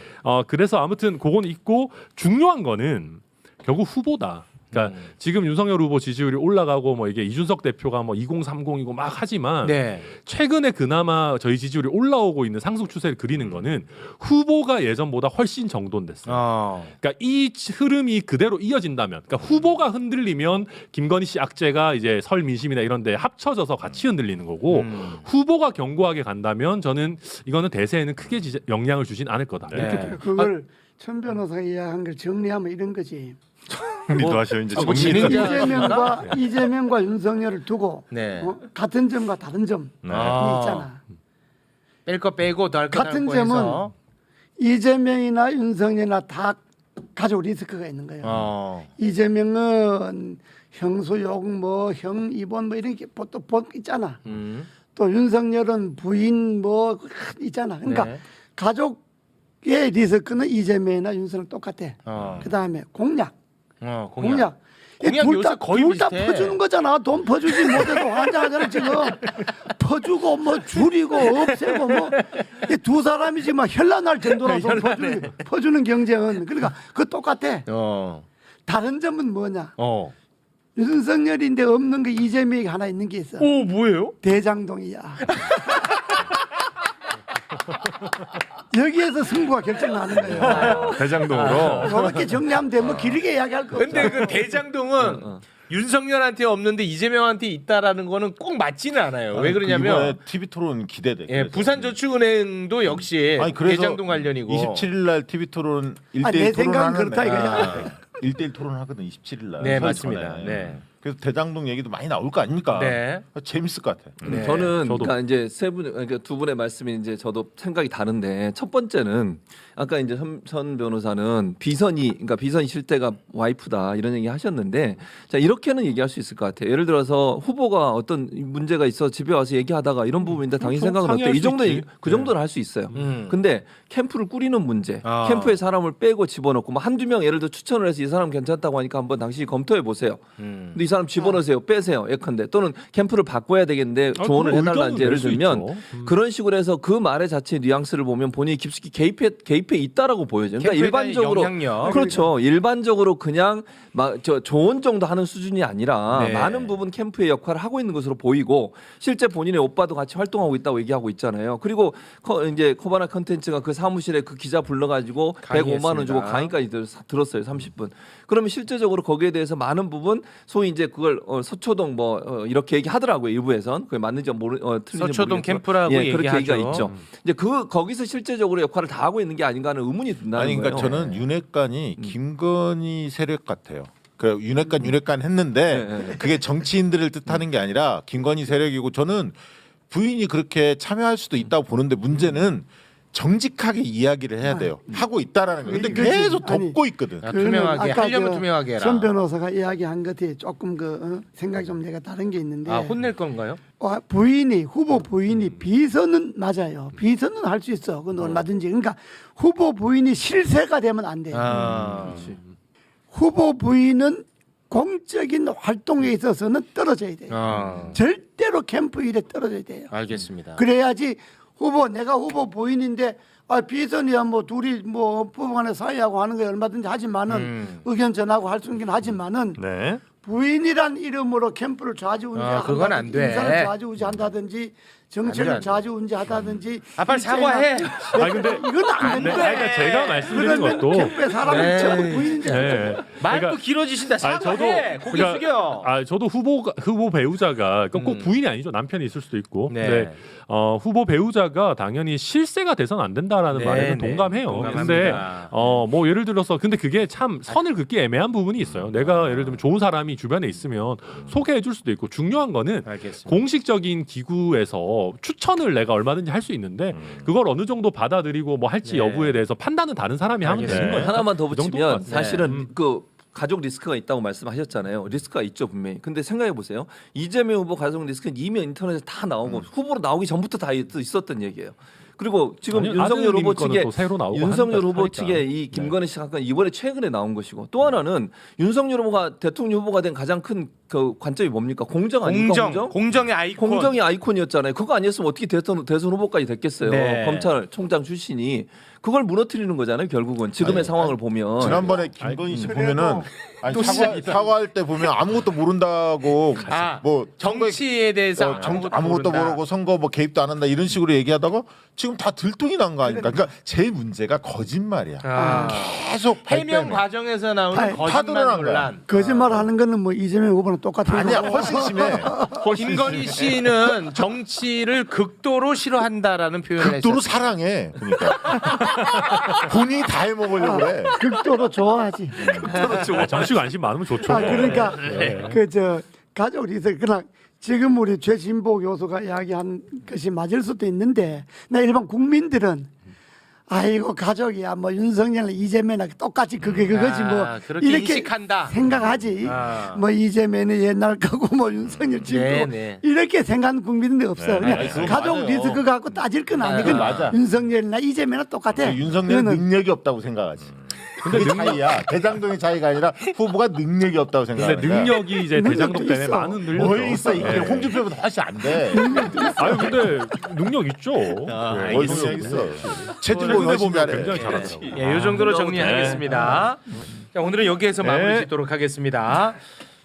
그래서 아무튼 그건 있고 중요한 거는 결국 후보다. 그러니까 지금 윤석열 후보 지지율이 올라가고 뭐 이게 이준석 대표가 뭐 2030이고 막 하지만 네. 최근에 그나마 저희 지지율이 올라오고 있는 상승 추세를 그리는 거는 후보가 예전보다 훨씬 정돈됐어요. 그러니까 이 흐름이 그대로 이어진다면, 그러니까 후보가 흔들리면 김건희 씨 악재가 이제 설 민심이나 이런데 합쳐져서 같이 흔들리는 거고 후보가 견고하게 간다면 저는 이거는 대세에는 크게 영향을 주진 않을 거다. 네. 이렇게 봅니다. 그걸 천 변호사가 이야기한 걸 정리하면 이런 거지. 정리도 하셔 이제 뭐 정리. 이재명과 윤석열을 두고 네. 같은 점과 다른 점이 네. 있잖아. 뺄 거 빼고 더 할 거 같은 점은 이재명이나 윤석열이나 다 가족 리스크가 있는 거예요. 이재명은 형수욕, 뭐 형 입원 뭐 이런 게 또 있잖아. 또 윤석열은 부인 뭐 있잖아. 그러니까 네. 가족의 리스크는 이재명이나 윤석열 똑같아. 그 다음에 공약. 공약. 공약 요새 거의 둘다 비슷해. 퍼주는 거잖아. 돈 퍼주지 못해도 환장하잖아 지금. 퍼주고 뭐 줄이고 없애고 뭐 두 사람이 지금 막 현란할 정도라서 퍼주는 경쟁은 그러니까 그 똑같아. 다른 점은 뭐냐? 윤석열인데 없는 게 이재명이 하나 있는 게 있어. 오, 뭐예요? 대장동이야. 여기에서 승부가 결정나는 거예요. 대장동으로. 그렇게 정리하면 돼. 뭐 길게 이야기할 거 없어. 근데 그 대장동은 윤석열한테 없는데 이재명한테 있다라는 거는 꼭 맞지는 않아요. 왜 그러냐면 TV 토론 기대돼. 예, 부산저축은행도 역시 대장동 관련이고 27일 날 TV 토론 1대1 내 토론 생각은 하는 그렇다 이거야. 1대1 토론 하거든 27일 날. 네, 서울권에. 맞습니다. 네. 그래서 대장동 얘기도 많이 나올 거 아닙니까? 네. 재밌을 것 같아. 네. 저는 저도. 그러니까 이제 그러니까 두 분의 말씀이 이제 저도 생각이 다른데 첫 번째는 아까 이제 선 변호사는 그러니까 비선이 실태가 와이프다 이런 얘기 하셨는데 자 이렇게는 얘기할 수 있을 것 같아요. 예를 들어서 후보가 어떤 문제가 있어 집에 와서 얘기하다가 이런 부분인데 당연히 그렇죠. 생각은 어때? 상의할 이 수 정도 있지. 그 정도는 할 수 있어요. 근데 캠프를 꾸리는 문제, 캠프에 사람을 빼고 집어넣고 뭐 한두 명 예를 들어 추천을 해서 이 사람 괜찮다고 하니까 한번 당신이 검토해 보세요. 근데 이 사람 집어넣으세요, 빼세요, 예컨대 또는 캠프를 바꿔야 되겠는데 조언을 그건 해달라 의견은 이제 예를 낼 수 들면 있죠. 그런 식으로 해서 그 말의 자체 뉘앙스를 보면 본인이 깊숙이 개입해 있다라고 보여져요. 그러니까 캠프에 대한 일반적으로 영향력. 그렇죠. 일반적으로 그냥 저 조언 정도 하는 수준이 아니라 네. 많은 부분 캠프의 역할을 하고 있는 것으로 보이고 실제 본인의 오빠도 같이 활동하고 있다고 얘기하고 있잖아요. 그리고 이제 코바나 컨텐츠가 그 사무실에 그 기자 불러가지고 105만 원 주고 강의까지 들었어요. 30분. 그러면 실제적으로 거기에 대해서 많은 부분 소위 이제 그걸 서초동 뭐 이렇게 얘기하더라고요. 일부에선 그게 맞는지 틀린지 서초동 모르겠지만. 캠프라고 예, 그렇게 얘기하죠. 얘기가 있죠. 이제 거기서 실제적으로 역할을 다 하고 있는 게 아닌가 하는 의문이 든다는 아니 그러니까 거예요. 저는 윤핵관이 김건희 세력 같아요. 그 윤핵관 했는데 네. 그게 정치인들을 뜻하는 게 아니라 김건희 세력이고 저는 부인이 그렇게 참여할 수도 있다고 보는데 문제는 정직하게 이야기를 해야 돼요. 하고 있다라는 거예요. 근데 그렇지. 계속 아니, 덮고 있거든. 투명하게 아까 하려면 투명하게 해라. 전 변호사가 이야기한 것에 조금 생각이 좀 내가 다른 게 있는데 혼낼 건가요? 후보 부인이 비선은 맞아요. 비선은 할 수 있어. 그건 얼마든지. 그러니까 후보 부인이 실세가 되면 안 돼. 아. 후보 부인은 공적인 활동에 있어서는 떨어져야 돼요. 절대로 캠프 일에 떨어져야 돼요. 알겠습니다. 그래야지 후보 내가 후보 부인인데 비선이야 뭐 둘이 뭐 부부간에 사이하고 하는 거 얼마든지 하지만은 의견 전하고 할 수 있긴 하지만은 네. 부인이란 이름으로 캠프를 좌지우지한다든지 그건 안 돼. 인사를 좌지우지한다든지 정책을 좌지우지하다든지 빨리 사과해. 아니 근데 이건 안 돼. 그러니까 제가 말씀드린 그러면 것도 캠프의 사람이 네. 전부 부인인지 네. 말도 그러니까 길어지신다. 사과해. 고개 그러니까, 숙여. 저도 후보 배우자가 그러니까 꼭 부인이 아니죠. 남편이 있을 수도 있고. 네. 근데 후보 배우자가 당연히 실세가 돼서는 안 된다라는 네, 말에는 네. 동감해요. 동감합니다. 근데 뭐 예를 들어서 근데 그게 참 선을 긋기 애매한 부분이 있어요. 내가 예를 들면 좋은 사람이 주변에 있으면 소개해 줄 수도 있고 중요한 거는 알겠습니다. 공식적인 기구에서 추천을 내가 얼마든지 할 수 있는데 그걸 어느 정도 받아들이고 뭐 할지 네. 여부에 대해서 판단은 다른 사람이 하면 되는 거예요. 하나만 더 그 정도인 것 붙이면 같아요. 사실은 그 가족 리스크가 있다고 말씀하셨잖아요. 리스크가 있죠 분명히. 근데 생각해 보세요. 이재명 후보 가족 리스크는 이미 인터넷에 다 나오고 후보로 나오기 전부터 다 있었던 얘기예요. 그리고 지금 아니요, 윤석열 아드님 후보 거는 측에 또 새로 나오고 윤석열 하니까. 후보 측의 이 김건희 씨 사건 이번에 최근에 나온 것이고 또 하나는 윤석열 후보가 대통령 후보가 된 가장 큰 그 관점이 뭡니까? 공정 아닙니까? 공정의 아이콘. 공정의 아이콘이었잖아요. 그거 아니었으면 어떻게 대선 후보까지 됐겠어요. 네. 검찰총장 출신이 그걸 무너뜨리는 거잖아요. 결국은 지금의 상황을 보면. 지난번에 김건희 씨 보면은 사과할 때 보면 아무것도 모른다고 뭐 정치에 대해서 아무것도 모르고 선거 뭐 개입도 안 한다 이런 식으로 얘기하다가 지금 다 들통이 난 거 아닙니까? 그러니까 제일 문제가 거짓말이야. 계속 해명 발뺌해. 과정에서 나오는 아니, 거짓말 타도를 논란. 거짓말하는 거는 뭐 이재명 후보는 똑같은 아니야 거고. 훨씬 심해. 김건희 씨는 정치를 극도로 싫어한다라는 표현을 극도로 했어요. 사랑해. 그러니까 본인이 다 해먹으려고 해. 극도로 좋아하지. 정치 관심 많으면 좋죠. 그러니까 네. 그 저 가족 리스크 그러나 지금 우리 최진보 교수가 이야기한 것이 맞을 수도 있는데 나 일반 국민들은 아이고 가족이야 뭐 윤석열 이재명이나 똑같이 그게 그거지 뭐 그렇게 이렇게 인식한다. 생각하지 뭐 이재명은 옛날 거고 뭐 윤석열 지금 네, 거고 네. 이렇게 생각하는 국민들은 없어 그냥 그건 가족 맞아요. 리스크 갖고 따질 건 아니거든 맞아. 윤석열이나 이재명이나 똑같아 윤석열은 그거는 능력이 없다고 생각하지. 근데 차이야. 대장동의 차이가 아니라 후보가 능력이 없다고 근데 생각하는 거야. 능력이 이제 대장동 능력도 때문에 있어. 많은 늘렸죠. 뭘 있어 이게 네. 홍준표보다 훨씬 안 돼. 아니 근데 능력 있죠. 뭘 능력 있어. 최진봉이 최근에 훨씬 보면 잘해. 굉장히 잘하더라고. 이 정도로 정리하겠습니다. 자, 오늘은 여기에서 마무리 짓도록 하겠습니다.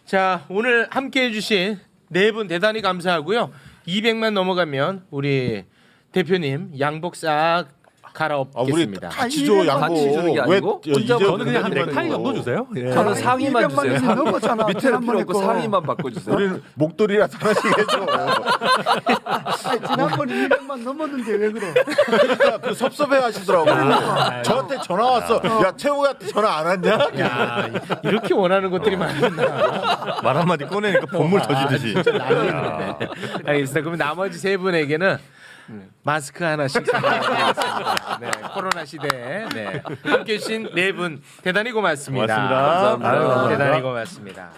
자, 오늘 함께 해주신 네 분 대단히 감사하고요. 200만 넘어가면 우리 대표님 양복 싹 우리 갈아엎겠습니다. 같이 줘 양보. 같이 주는 게 아니고 혼자 이재명 저는 그냥 한 대표님은 넥타이 뭐. 정도 주세요. 예. 저는 상의만 200만 주세요. 원이 넘었잖아. 밑에는 필요 지난번에 없고 거. 상의만 바꿔주세요. 우리는 목도리라도 하나씩 해줘. 아니, 지난번에 200만 넘었는데 왜 그래 그러니까 그 섭섭해 하시더라고. 저한테 전화 왔어. 야 최호한테 전화 안 왔냐? 야, 이렇게 원하는 것들이 많았나? 말 한마디 꺼내니까 본물 터지듯이. 알겠습니다. 그럼 나머지 세 분에게는 마스크 하나씩 드리겠습니다. 네, 코로나 시대에 함께 해주신 네 분 대단히 고맙습니다. 고맙습니다. 감사합니다. 대단히 고맙습니다.